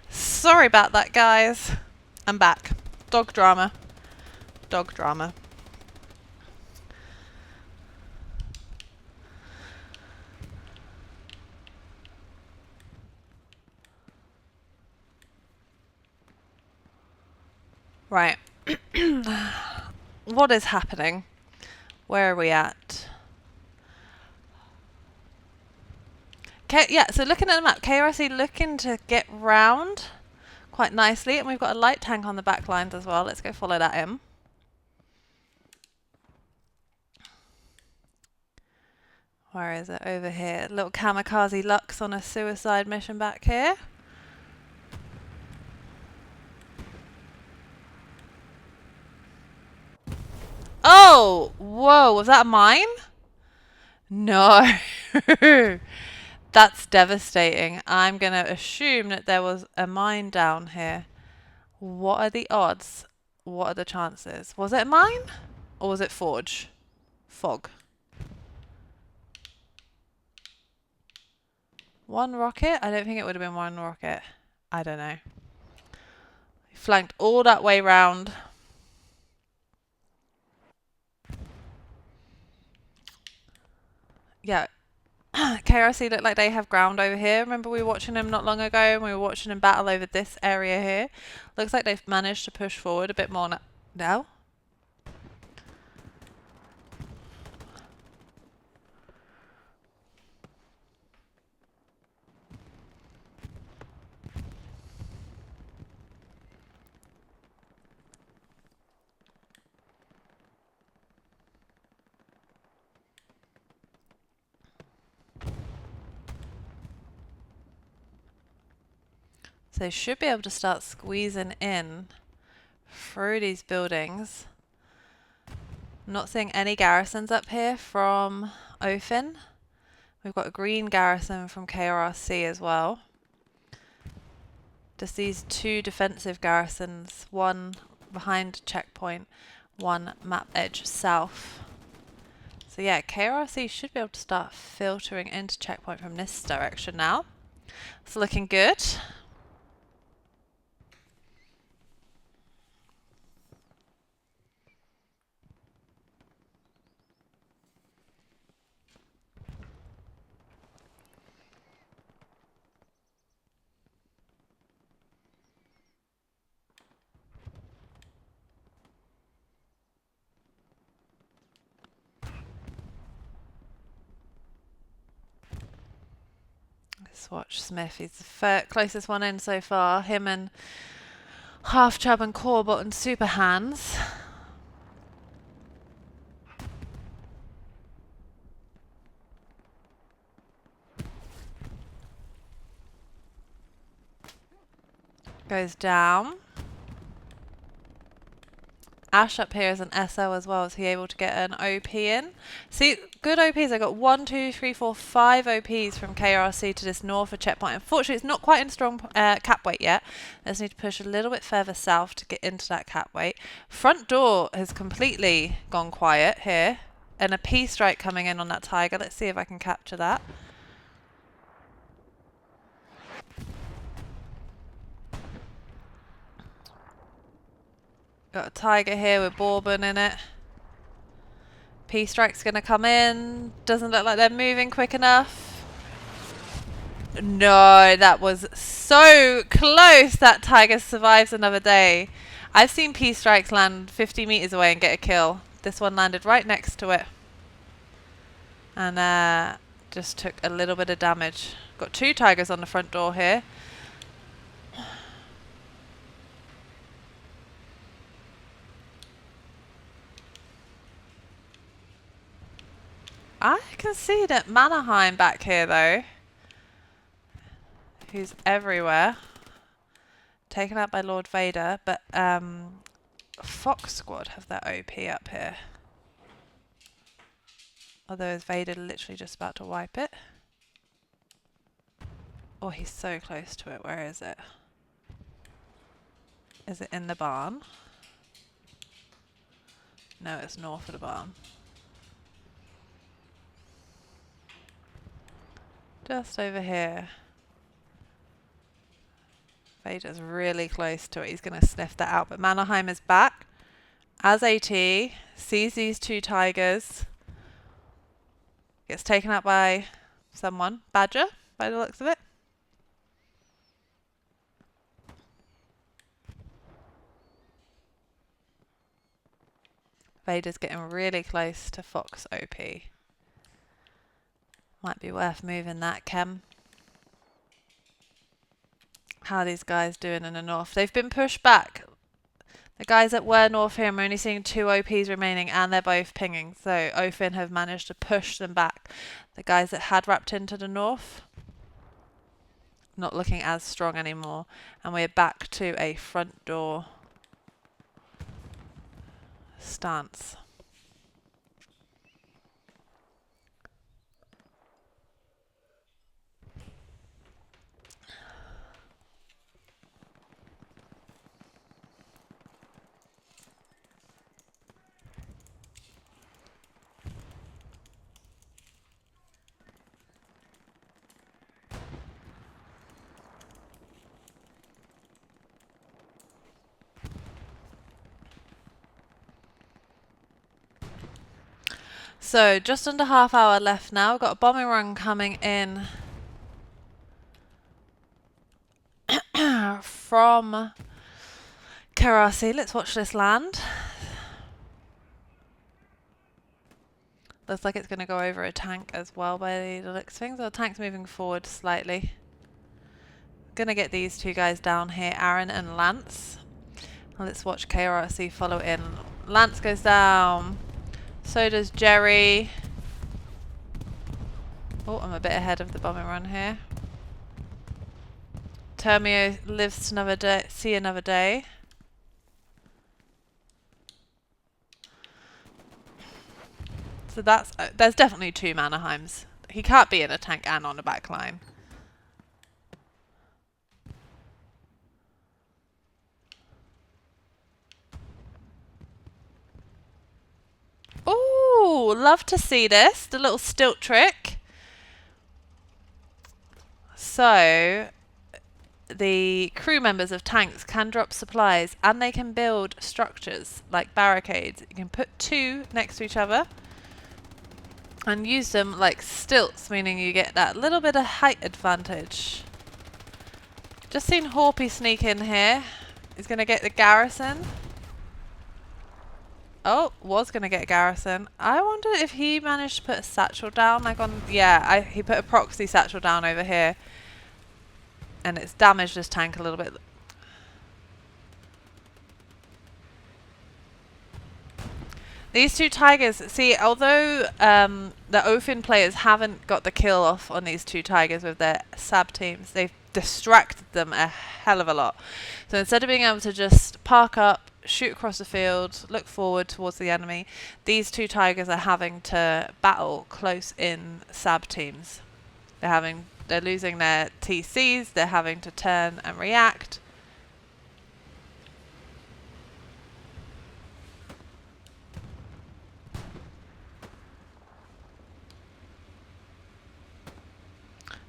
Sorry about that, guys. I'm back. Dog drama. Dog drama. Right. What is happening? Where are we at? Yeah, so looking at the map, KRRC looking to get round quite nicely, and we've got a light tank on the back lines as well. Let's go follow that in. Where is it? Over here. Little kamikaze Lux on a suicide mission back here. Oh! Whoa, was that a mine? No. That's devastating. I'm going to assume that there was a mine down here. What are the odds? What are the chances? Was it a mine? Or was it forge? Fog. One rocket? I don't think it would have been one rocket. I don't know. Flanked all that way round. Yeah. KRC look like they have ground over here. Remember we were watching them not long ago and we were watching them battle over this area here. Looks like they've managed to push forward a bit more now. So they should be able to start squeezing in through these buildings. I'm not seeing any garrisons up here from OFIN. We've got a green garrison from KRRC as well. Just these two defensive garrisons, one behind checkpoint, one map edge south. So yeah, KRRC should be able to start filtering into checkpoint from this direction now. It's looking good. Swatch Smith, he's the closest one in so far. Him and Half Chub and Corbett and Super Hands. Goes down. Ash up here is an SL as well. Is he able to get an OP in? See, good OPs. I got 1, 2, 3, 4, 5 OPs from KRRC to this north checkpoint. Unfortunately, it's not quite in strong cap weight yet. I just need to push a little bit further south to get into that cap weight. Front door has completely gone quiet here. And a P strike coming in on that Tiger. Let's see if I can capture that. Got a Tiger here with Bourbon in it. P-Strike's going to come in. Doesn't look like they're moving quick enough. No, that was so close. That Tiger survives another day. I've seen P-Strikes land 50 meters away and get a kill. This one landed right next to it. And just took a little bit of damage. Got 2 Tigers on the front door here. I can see that Mannerheim back here though, who's everywhere, taken out by Lord Vader, but Fox Squad have their OP up here. Although is Vader literally just about to wipe it? Oh, he's so close to it. Where is it? Is it in the barn? No, it's north of the barn. Just over here. Vader's really close to it. He's going to sniff that out. But Mannerheim is back as AT. Sees these 2 Tigers. Gets taken out by someone. Badger, by the looks of it. Vader's getting really close to Fox OP. Might be worth moving that, Kem. How are these guys doing in the north? They've been pushed back. The guys that were north here, I'm only seeing 2 OPs remaining and they're both pinging. So OFIN have managed to push them back. The guys that had wrapped into the north, not looking as strong anymore. And we're back to a front door stance. So just under half hour left now. We've got a bombing run coming in from KRRC. Let's watch this land. Looks like it's going to go over a tank as well by the looks of things. The tank's moving forward slightly. Going to get these 2 guys down here, Aaron and Lance. Let's watch KRRC follow in. Lance goes down. So does Jerry. Oh, I'm a bit ahead of the bombing run here. Termio lives to another day, see another day. So that's there's definitely 2 Mannerheims. He can't be in a tank and on a back line. Oh, love to see this. The little stilt trick. So the crew members of tanks can drop supplies and they can build structures like barricades. You can put 2 next to each other and use them like stilts, meaning you get that little bit of height advantage. Just seen Horpy sneak in here. He's going to get the garrison. Oh, was going to get a garrison. I wonder if he managed to put a satchel down. Like on, yeah, he put a proxy satchel down over here. and it's damaged this tank a little bit. These two Tigers, see, although the OFIN players haven't got the kill off on these two Tigers with their SAB teams, they've distracted them a hell of a lot. So instead of being able to just park up, shoot across the field, look forward towards the enemy, these two Tigers are having to battle close in SAB teams. They're losing their TCs, they're having to turn and react.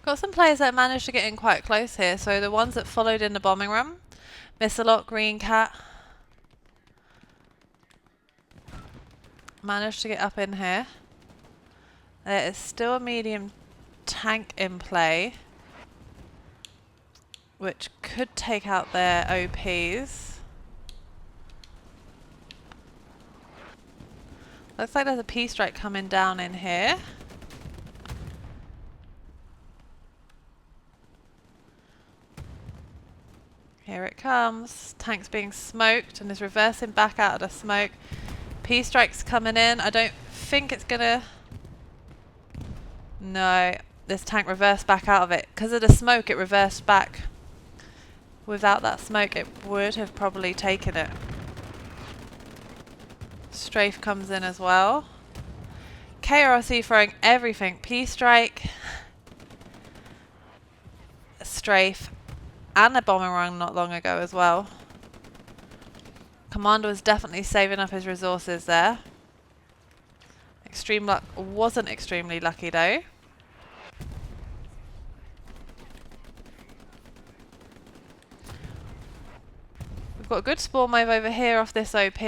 Got some players that managed to get in quite close here. So the ones that followed in the bombing run, Missalot, Green Cat, managed to get up in here. There is still a medium tank in play, which could take out their OPs. Looks like there's a P-strike coming down in here. Here it comes. Tank's being smoked and is reversing back out of the smoke. P-strike's coming in. I don't think it's gonna... No, this tank reversed back out of it. Because of the smoke, it reversed back. Without that smoke, it would have probably taken it. Strafe comes in as well. KRRC throwing everything. P-strike, strafe, and a bombing run not long ago as well. Commander was definitely saving up his resources there. Extreme luck wasn't extremely lucky though. We've got a good spawn wave over here off this OP.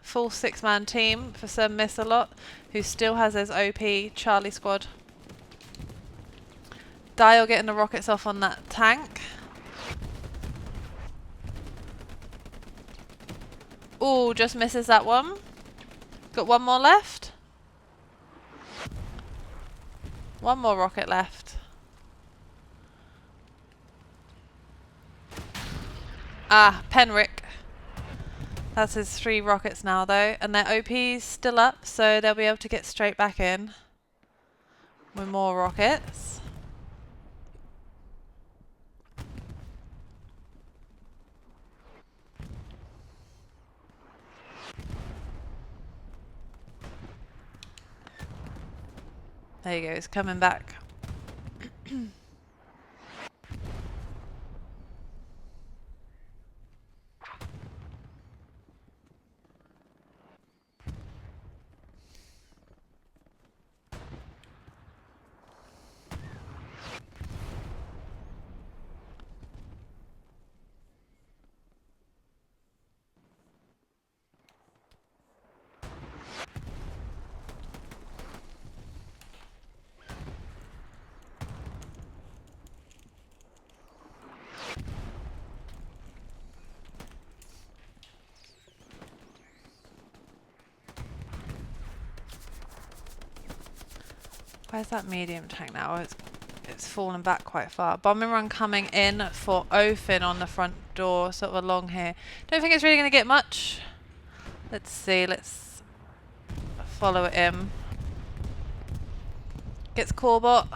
Full 6-man team for Sir Missalot, who still has his OP Charlie squad. Dial getting the rockets off on that tank. Ooh, just misses that one. Got one more left. One more rocket left. Ah, Penrick. That's his 3 rockets now though. And their OP's still up, so they'll be able to get straight back in with more rockets. There you go, he's coming back. Where's that medium tank now? It's fallen back quite far. Bombing run coming in for OFIN on the front door, sort of along here. Don't think it's really going to get much. Let's see, let's follow it in. Gets Corbot.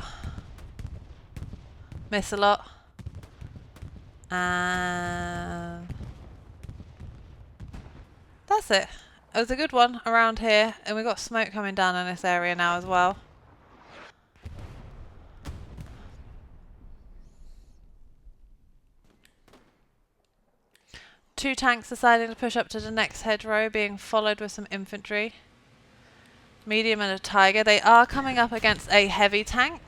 Miss a lot. And that's it. It was a good one around here, and we've got smoke coming down in this area now as well. Two tanks deciding to push up to the next hedgerow, being followed with some infantry. Medium and a Tiger. They are coming up against a heavy tank.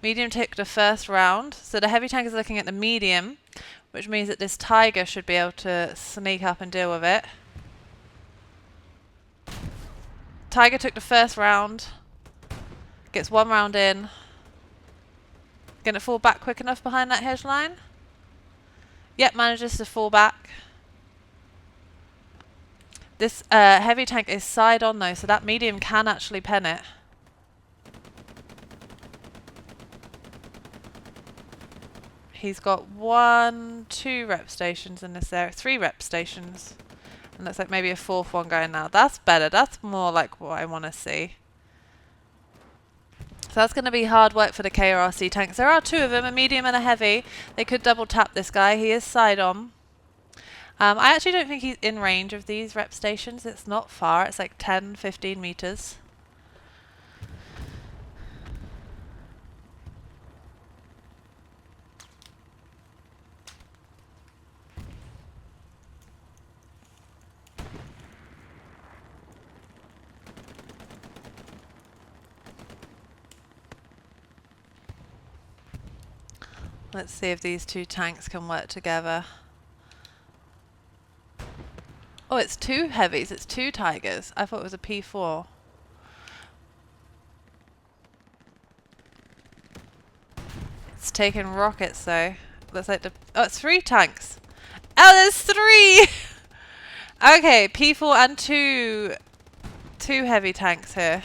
Medium took the first round, so the heavy tank is looking at the medium, which means that this Tiger should be able to sneak up and deal with it. Tiger took the first round. Gets 1 round in. Gonna fall back quick enough behind that hedge line? Yep, manages to fall back. This heavy tank is side on though, so that medium can actually pen it. He's got 2 rep stations in this area, 3 rep stations. And looks like maybe a 4th one going now. That's better. That's more like what I want to see. So that's going to be hard work for the KRRC tanks. There are 2 of them, a medium and a heavy. They could double tap this guy. He is side on. I actually don't think he's in range of these rep stations. It's not far. It's like 10, 15 meters. Let's see if these 2 tanks can work together. Oh, it's 2 heavies. It's 2 tigers. I thought it was a P4. It's taking rockets though. Looks like oh, it's 3 tanks. Oh, there's 3! Okay, P4 and 2 heavy tanks here.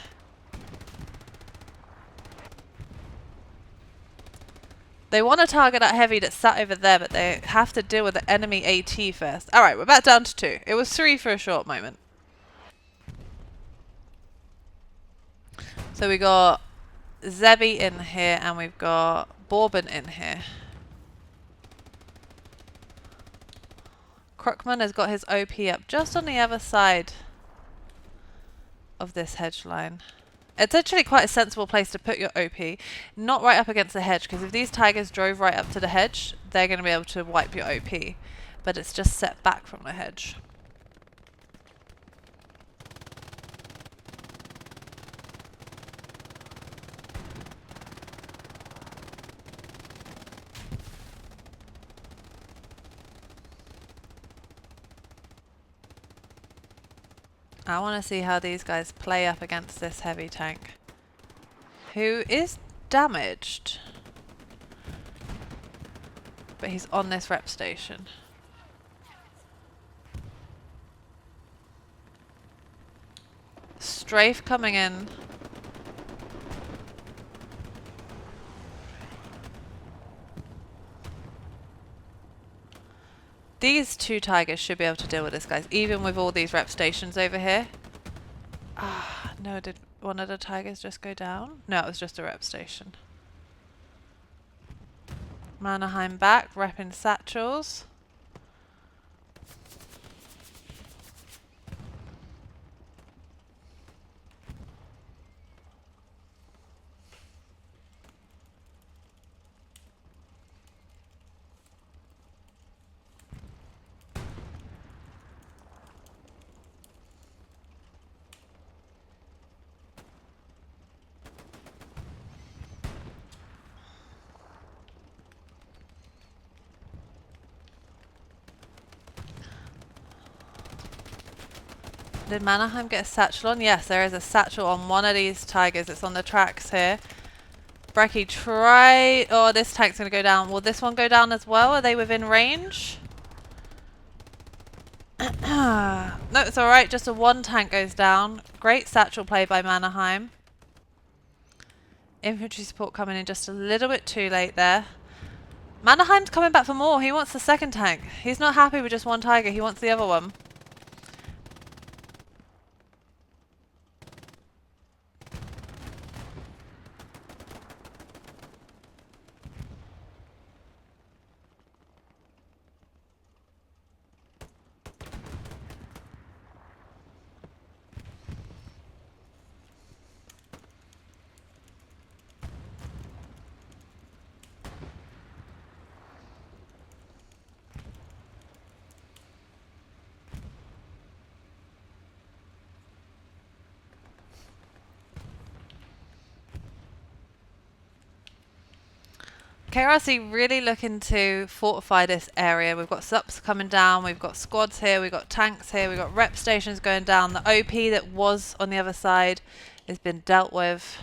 They want to target that heavy that's sat over there, but they have to deal with the enemy AT first. Alright, we're back down to 2. It was 3 for a short moment. So we got Zebby in here and we've got Bourbon in here. Krukman has got his OP up just on the other side of this hedge line. It's actually quite a sensible place to put your OP, not right up against the hedge, because if these tigers drove right up to the hedge, they're going to be able to wipe your OP, but it's just set back from the hedge. I want to see how these guys play up against this heavy tank, who is damaged, but he's on this rep station. Strafe coming in. These 2 tigers should be able to deal with this, guys, even with all these rep stations over here. Ah, no, did one of the tigers just go down? No, it was just a rep station. Mannheim back, repping satchels. Did Mannheim get a satchel on? Yes, there is a satchel on one of these tigers. It's on the tracks here. Brecky, try... Oh, this tank's going to go down. Will this one go down as well? Are they within range? No, it's alright. Just a 1 tank goes down. Great satchel play by Mannheim. Infantry support coming in just a little bit too late there. Mannheim's coming back for more. He wants the 2nd tank. He's not happy with just 1 tiger. He wants the other one. KRRC really looking to fortify this area. We've got SUPs coming down, we've got squads here, we've got tanks here, we've got rep stations going down. The OP that was on the other side has been dealt with.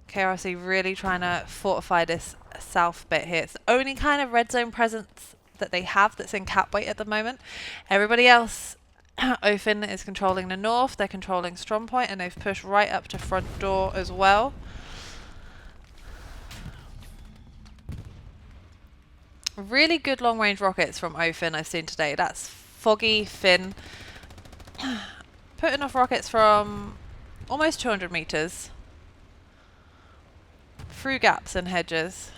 KRRC really trying to fortify this south bit here. It's the only kind of red zone presence that they have that's in cap weight at the moment. Everybody else, OFIN is controlling the north, they're controlling Strong Point, and they've pushed right up to front door as well. Really good long-range rockets from OFIN I've seen today. That's Foggy, Fin. Putting off rockets from almost 200 meters. Through gaps and hedges.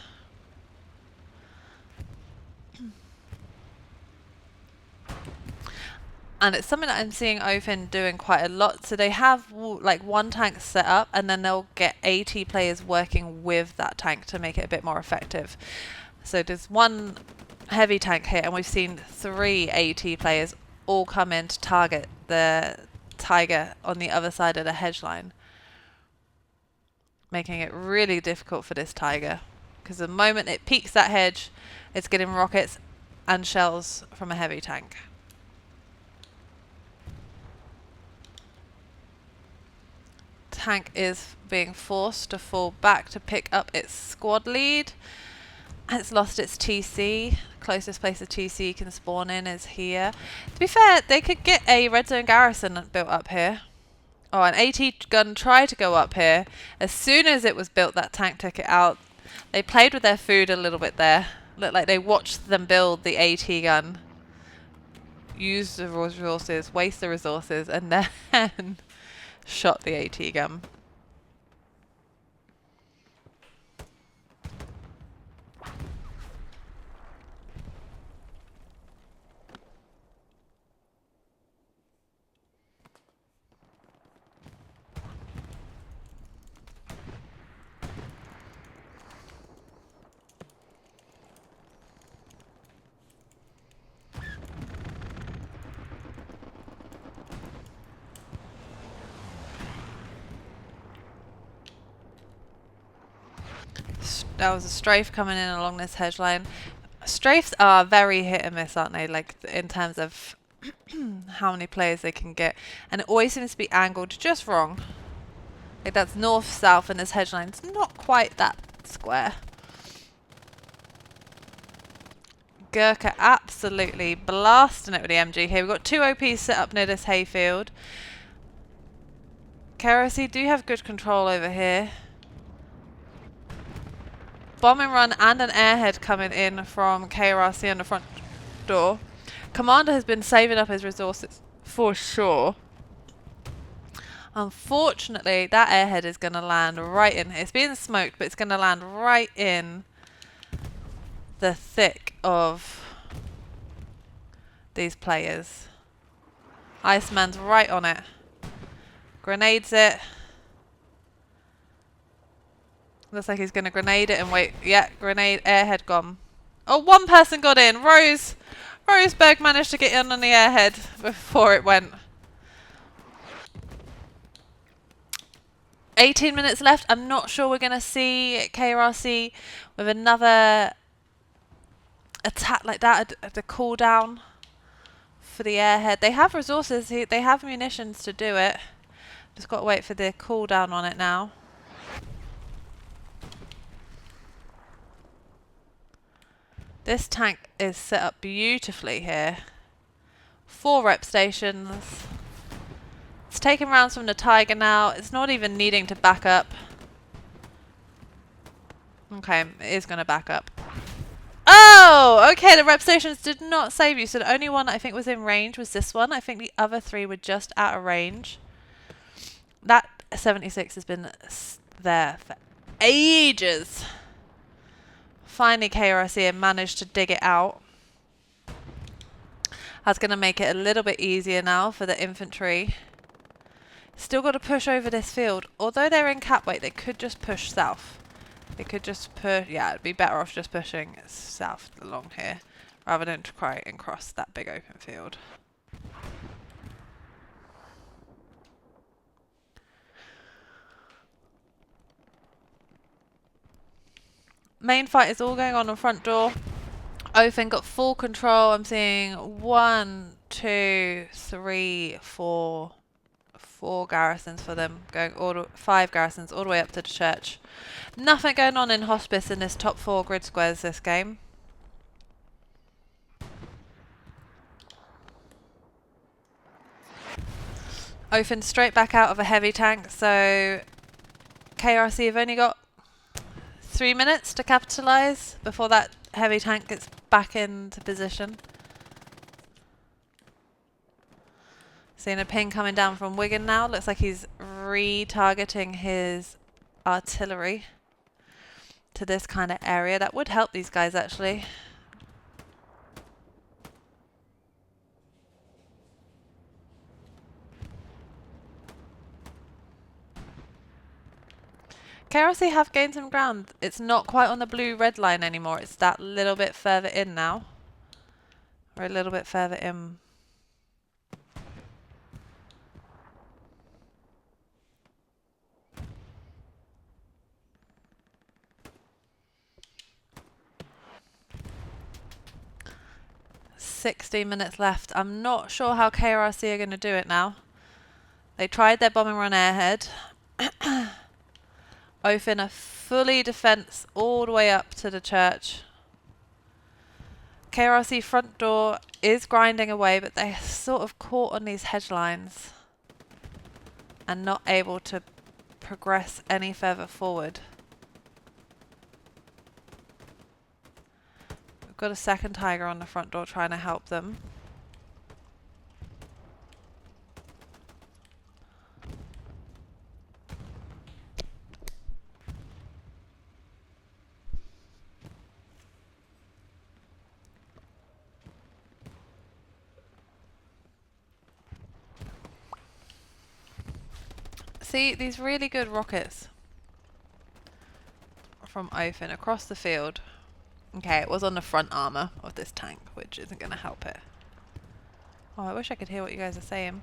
And it's something that I'm seeing OFIN doing quite a lot. So they have like one tank set up and then they'll get AT players working with that tank to make it a bit more effective. So there's one heavy tank here and we've seen 3 AT players all come in to target the tiger on the other side of the hedge line. Making it really difficult for this tiger. Because the moment it peeks that hedge, it's getting rockets and shells from a heavy tank. Tank is being forced to fall back to pick up its squad lead. It's lost its TC. Closest place a TC can spawn in is here. To be fair, they could get a red zone garrison built up here. Oh, an AT gun tried to go up here. As soon as it was built, that tank took it out. They played with their food a little bit there. Looked like they watched them build the AT gun. Use the resources, waste the resources, and then shot the AT gun. That was a strafe coming in along this hedge line. Strafes are very hit and miss, aren't they? Like in terms of how many players they can get. And it always seems to be angled just wrong. Like that's north-south and this hedge line's not quite that square. Gurkha absolutely blasting it with the MG here. We've got 2 OPs set up near this hayfield. KRRC do have good control over here. Bombing run and an airhead coming in from KRRC on the front door. Commander has been saving up his resources for sure. Unfortunately, that airhead is going to land right in. It's being smoked, but it's going to land right in the thick of these players. Iceman's right on it. Grenades it. Looks like he's going to grenade it and wait. Yeah, grenade, airhead gone. Oh, one person got in. Roseberg managed to get in on the airhead before it went. 18 minutes left. I'm not sure we're going to see KRRC with another attack like that at the cooldown for the airhead. They have resources. They have munitions to do it. Just got to wait for the cooldown on it now. This tank is set up beautifully here. 4 rep stations. It's taking rounds from the Tiger now. It's not even needing to back up. Okay, it is going to back up. Oh, okay, the rep stations did not save you. So the only one I think was in range was this one. I think the other 3 were just out of range. That 76 has been there for ages. Finally, KRRC managed to dig it out. That's going to make it a little bit easier now for the infantry. Still got to push over this field. Although they're in cap weight, they could just push south. They could just push. Yeah, it'd be better off just pushing south along here rather than to try and cross that big open field. Main fight is all going on front door. OFIN got full control. I'm seeing 1, 2, 3, 4 garrisons for them. Going all 5 garrisons all the way up to the church. Nothing going on in hospice in this top 4 grid squares this game. OFIN straight back out of a heavy tank. So KRRC have only got 3 minutes to capitalise before that heavy tank gets back into position. Seeing a ping coming down from Wigan now. Looks like he's retargeting his artillery to this kind of area. That would help these guys actually. KRRC have gained some ground. It's not quite on the blue-red line anymore. It's that little bit further in now. Or a little bit further in. $16 left. I'm not sure how KRRC are going to do it now. They tried their bombing run airhead. OFIN are fully defense all the way up to the church. KRRC front door is grinding away, but they're sort of caught on these hedge lines and not able to progress any further forward. We've got a second tiger on the front door trying to help them. See, these really good rockets from OFIN across the field. Okay, it was on the front armor of this tank, which isn't going to help it. Oh, I wish I could hear what you guys are saying.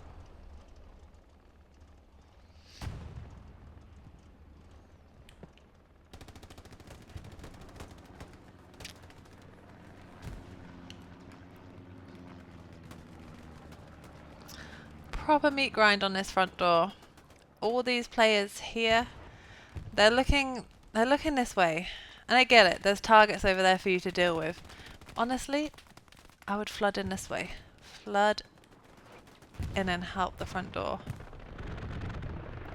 Proper meat grind on this front door. All these players here, they're looking this way. And I get it, there's targets over there for you to deal with. Honestly, I would flood in this way. Flood in and help the front door.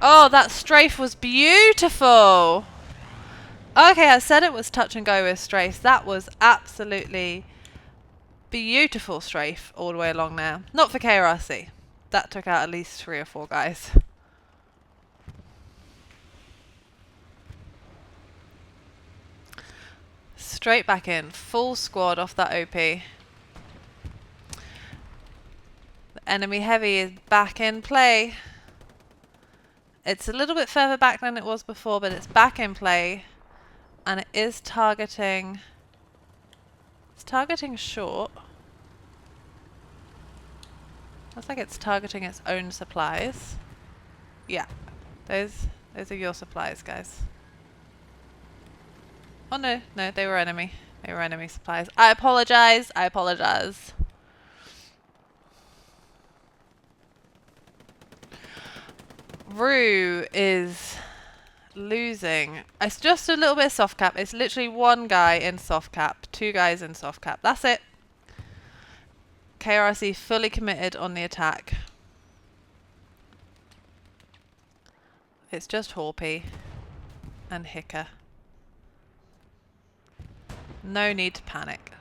Oh, that strafe was beautiful! Okay, I said it was touch and go with strafes. That was absolutely beautiful strafe all the way along there. Not for KRRC. That took out at least 3 or 4 guys. Straight back in. Full squad off that OP. The enemy heavy is back in play. It's a little bit further back than it was before, but it's back in play. And it is targeting... It's targeting short. Looks like it's targeting its own supplies. Yeah. Those are your supplies, guys. Oh no, no, they were enemy. They were enemy supplies. I apologize. I apologize. Rue is losing. It's just a little bit of soft cap. It's literally 1 guy in soft cap, 2 guys in soft cap. That's it. KRRC fully committed on the attack. It's just Horpy and Hicker. No need to panic.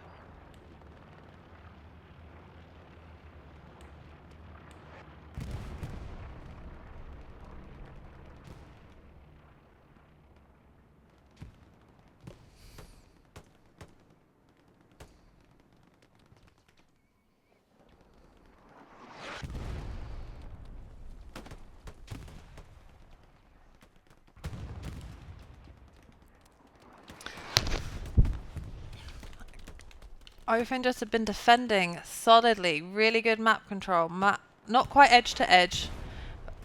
OFIN just have been defending solidly. Really good map control. Not quite edge to edge,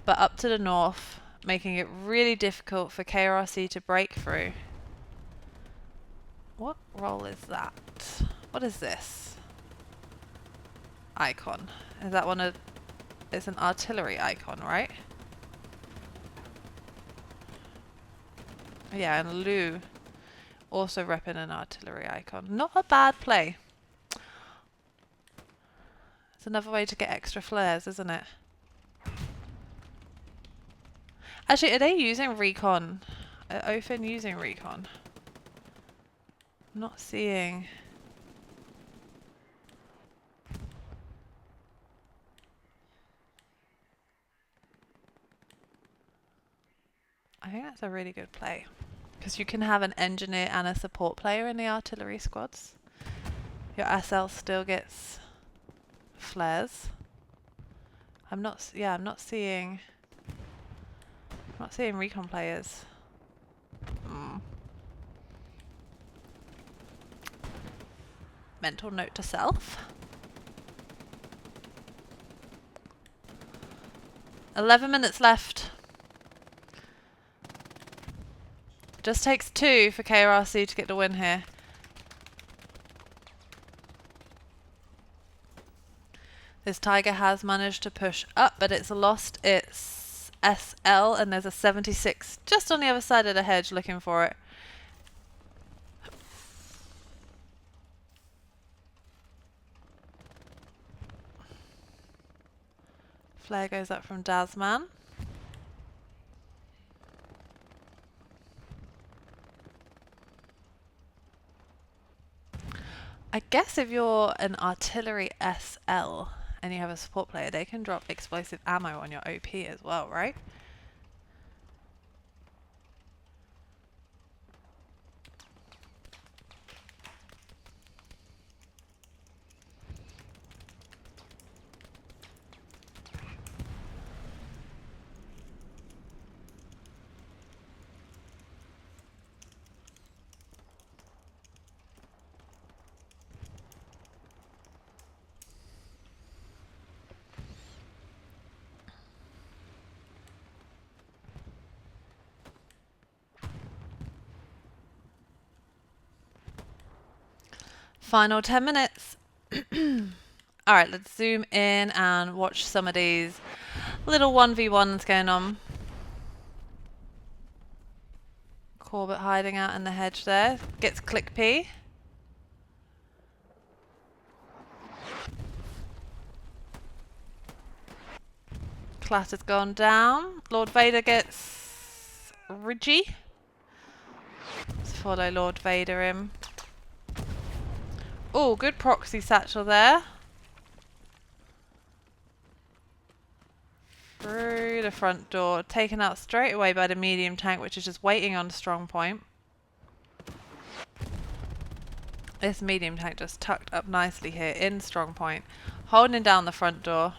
but up to the north, making it really difficult for KRRC to break through. What role is that? What is this? Icon. Is that one of... It's an artillery icon, right? Yeah, and Lou also repping an artillery icon. Not a bad play. It's another way to get extra flares, isn't it? Actually, are they using recon? Are OFIN using recon? I'm not seeing... think that's a really good play. Because you can have an engineer and a support player in the artillery squads. Your SL still gets flares. I'm not seeing recon players. Mental note to self. 11 minutes left. Just takes 2 for KRRC to get the win here. This Tiger has managed to push up, but it's lost its SL, and there's a 76 just on the other side of the hedge looking for it. Flare goes up from Dazman. I guess if you're an artillery SL and you have a support player, they can drop explosive ammo on your OP as well, right? Final 10 minutes. Alright, let's zoom in and watch some of these little 1v1s going on. Corbett hiding out in the hedge there. Gets click P. Clatter's gone down. Lord Vader gets Ridgy. Let's follow Lord Vader in. Oh, good proxy satchel there. Through the front door. Taken out straight away by the medium tank, which is just waiting on strong point. This medium tank just tucked up nicely here in strong point. Holding down the front door.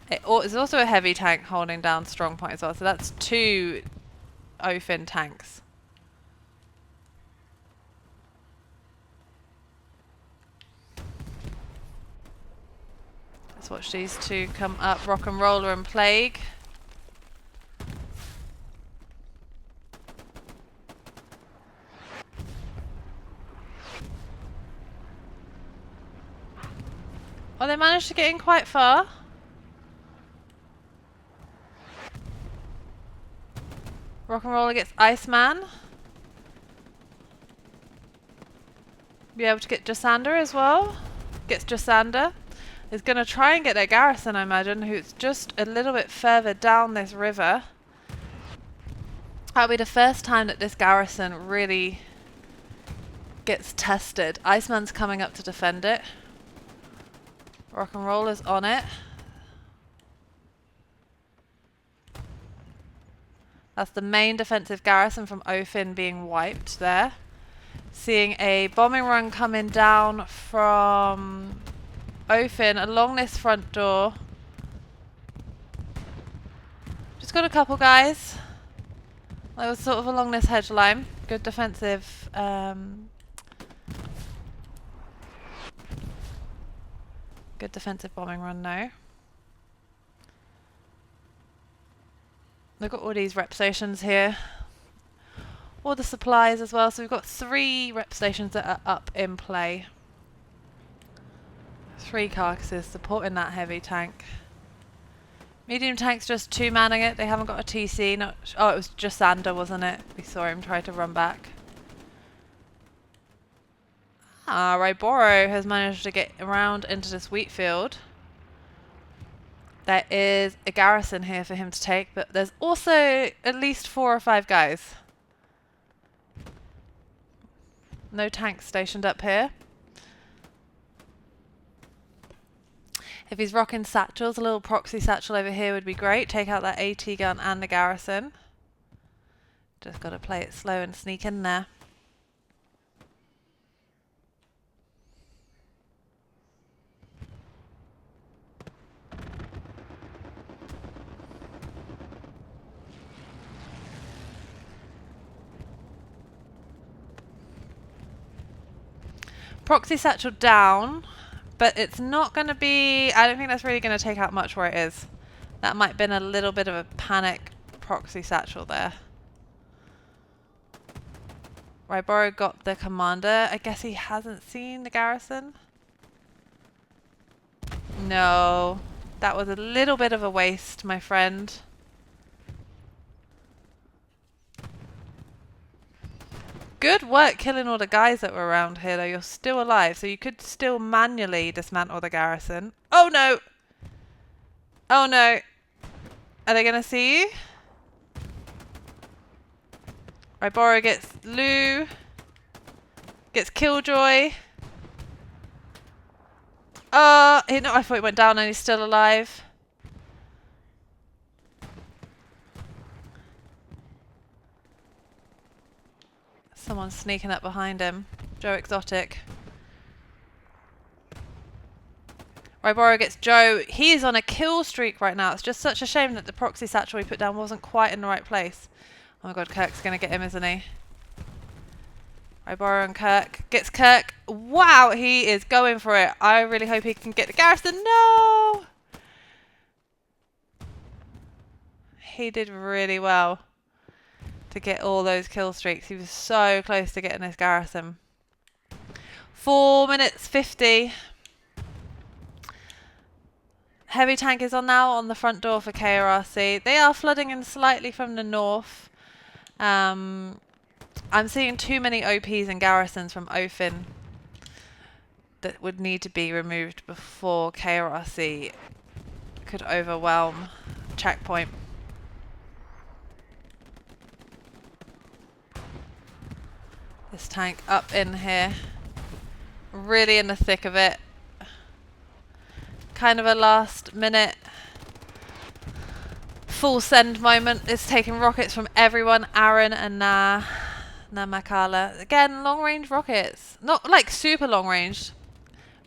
There's also a heavy tank holding down strong point as well. So that's 2 OFIN tanks. Let's watch these two come up. Rock and Roller and Plague. Oh, they managed to get in quite far. Rock and Roller gets Iceman. Be able to get Jasander as well. Gets Jasander. Is going to try and get their garrison, I imagine, who's just a little bit further down this river. That'll be the first time that this garrison really gets tested. Iceman's coming up to defend it. Rock and Roller's on it. That's the main defensive garrison from OFIN being wiped there. Seeing a bombing run coming down from OFIN along this front door. Just got a couple guys. That was sort of along this hedge line. Good defensive. Good defensive bombing run now. They've got all these rep stations here. All the supplies as well. So we've got 3 rep stations that are up in play. 3 carcasses supporting that heavy tank. Medium tank's just 2-manning it. They haven't got a TC. Oh, it was just Jasander, wasn't it? We saw him try to run back. Ryboro has managed to get around into this wheat field. There is a garrison here for him to take, but there's also at least 4 or 5 guys. No tanks stationed up here. If he's rocking satchels, a little proxy satchel over here would be great. Take out that AT gun and the garrison. Just got to play it slow and sneak in there. Proxy satchel down, but it's not going to be... I don't think that's really going to take out much where it is. That might have been a little bit of a panic proxy satchel there. Ryboro got the commander. I guess he hasn't seen the garrison. No, that was a little bit of a waste, my friend. Good work killing all the guys that were around here, though. You're still alive, so you could still manually dismantle the garrison. Oh, no! Oh, no. Are they going to see you? Ryboro gets Lou. Gets Killjoy. Oh, no, I thought he went down and he's still alive. Someone's sneaking up behind him. Joe Exotic. Ryboro gets Joe. He's on a kill streak right now. It's just such a shame that the proxy satchel he put down wasn't quite in the right place. Oh my god, Kirk's going to get him, isn't he? Ryboro and Kirk. Gets Kirk. Wow, he is going for it. I really hope he can get the garrison. No! He did really well to get all those kill streaks. He was so close to getting this garrison. 4 minutes 50. Heavy tank is on now on the front door for KRRC. They are flooding in slightly from the north. I'm seeing too many OPs and garrisons from OFIN that would need to be removed before KRRC could overwhelm checkpoint. This tank up in here, really in the thick of it. Kind of a last minute full send moment. It's taking rockets from everyone. Aaron and Namakala. Again, long range rockets. Not like super long range,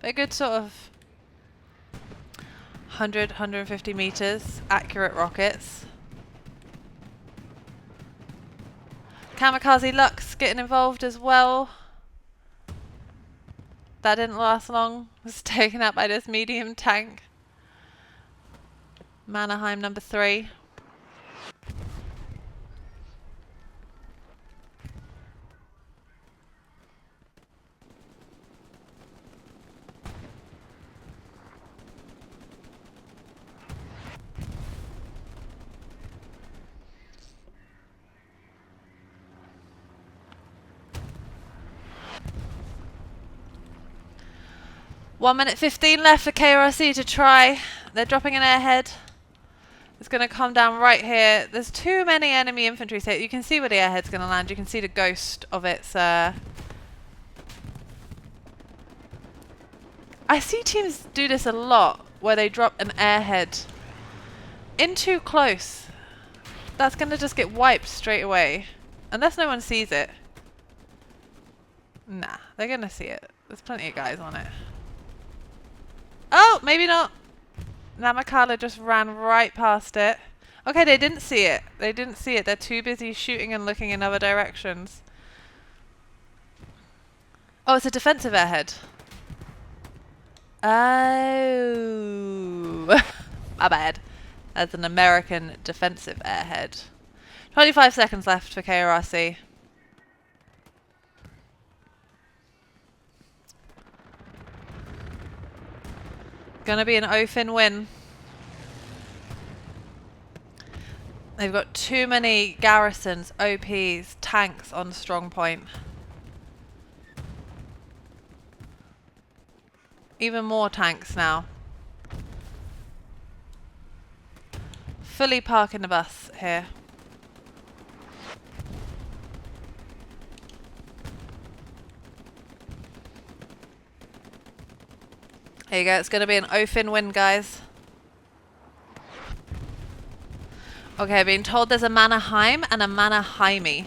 but a good sort of 100, 150 meters accurate rockets. Kamikaze Lux getting involved as well. That didn't last long. It was taken out by this medium tank. Mannerheim number 3. One minute 15 left for KRRC to try. They're dropping an airhead. It's going to come down right here. There's too many enemy infantry, so you can see where the airhead's going to land. You can see the ghost of its... I see teams do this a lot, where they drop an airhead in too close. That's going to just get wiped straight away. Unless no one sees it. Nah, they're going to see it. There's plenty of guys on it. Oh, maybe not. Namakala just ran right past it. Okay, they didn't see it. They didn't see it. They're too busy shooting and looking in other directions. Oh, it's a defensive airhead. Oh. My bad. That's an American defensive airhead. 25 seconds left for KRRC. Gonna be an OFIN win. They've got too many garrisons, OPs, tanks on strong point. Even more tanks now. Fully parking the bus here. Here you go. It's going to be an OFIN win, guys. Okay, being told there's a Mannheim and a Mannheimi.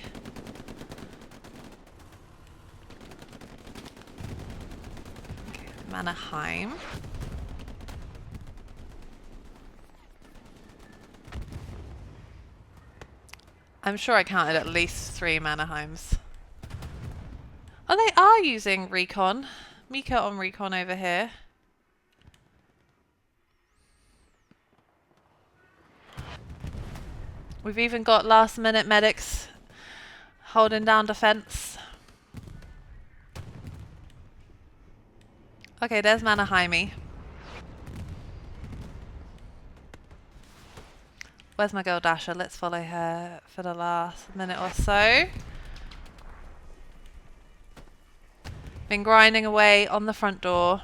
Okay, Mannheim. I'm sure I counted at least 3 Mannheims. Oh, they are using Recon. Mika on Recon over here. We've even got last minute medics holding down defense. Okay, there's Mannheimi. Where's my girl Dasher? Let's follow her for the last minute or so. Been grinding away on the front door.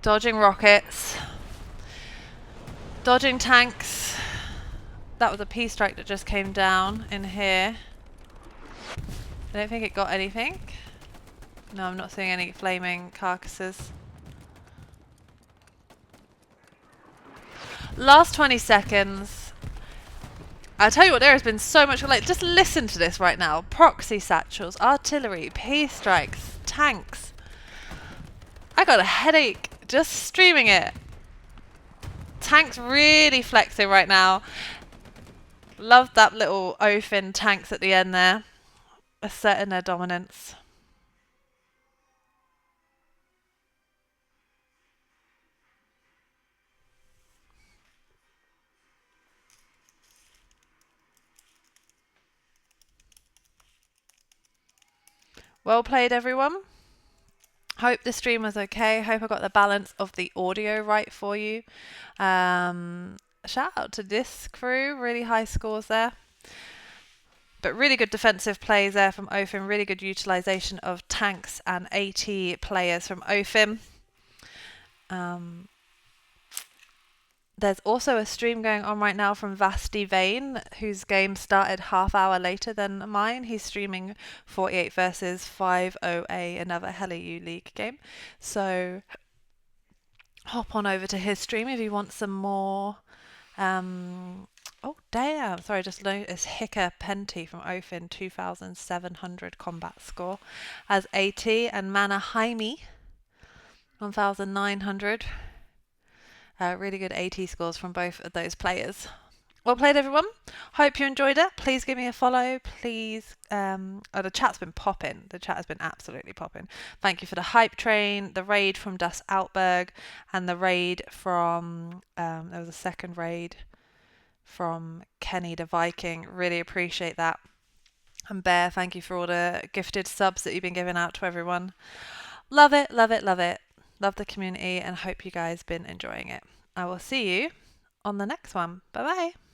Dodging rockets. Dodging tanks. That was a P-strike that just came down in here. I don't think it got anything. No, I'm not seeing any flaming carcasses. Last 20 seconds. I'll tell you what, there has been so much. Like, just listen to this right now. Proxy satchels, artillery, P-strikes, tanks. I got a headache just streaming it. Tanks really flexing right now. Love that little OFIN tanks at the end there. Asserting their dominance. Well played, everyone. Hope the stream was okay. Hope I got the balance of the audio right for you. Shout out to this crew. Really high scores there. But really good defensive plays there from OFIN. Really good utilisation of tanks and AT players from OFIN. There's also a stream going on right now from Vasti Vane, whose game started half hour later than mine. He's streaming 48 versus 50A, another Hella U League game. So hop on over to his stream if you want some more. Oh, damn. Sorry, I just noticed Hicker Penty from OFIN, 2,700 combat score as AT, and Mannheimi, 1,900. Really good AT scores from both of those players. Well played, everyone. Hope you enjoyed it. Please give me a follow. Please. The chat's been popping. The chat has been absolutely popping. Thank you for the hype train, the raid from Das Outberg, and the raid from, there was a second raid from Kenny the Viking. Really appreciate that. And Bear, thank you for all the gifted subs that you've been giving out to everyone. Love it, love it, love it. Love the community and hope you guys been enjoying it. I will see you on the next one. Bye bye.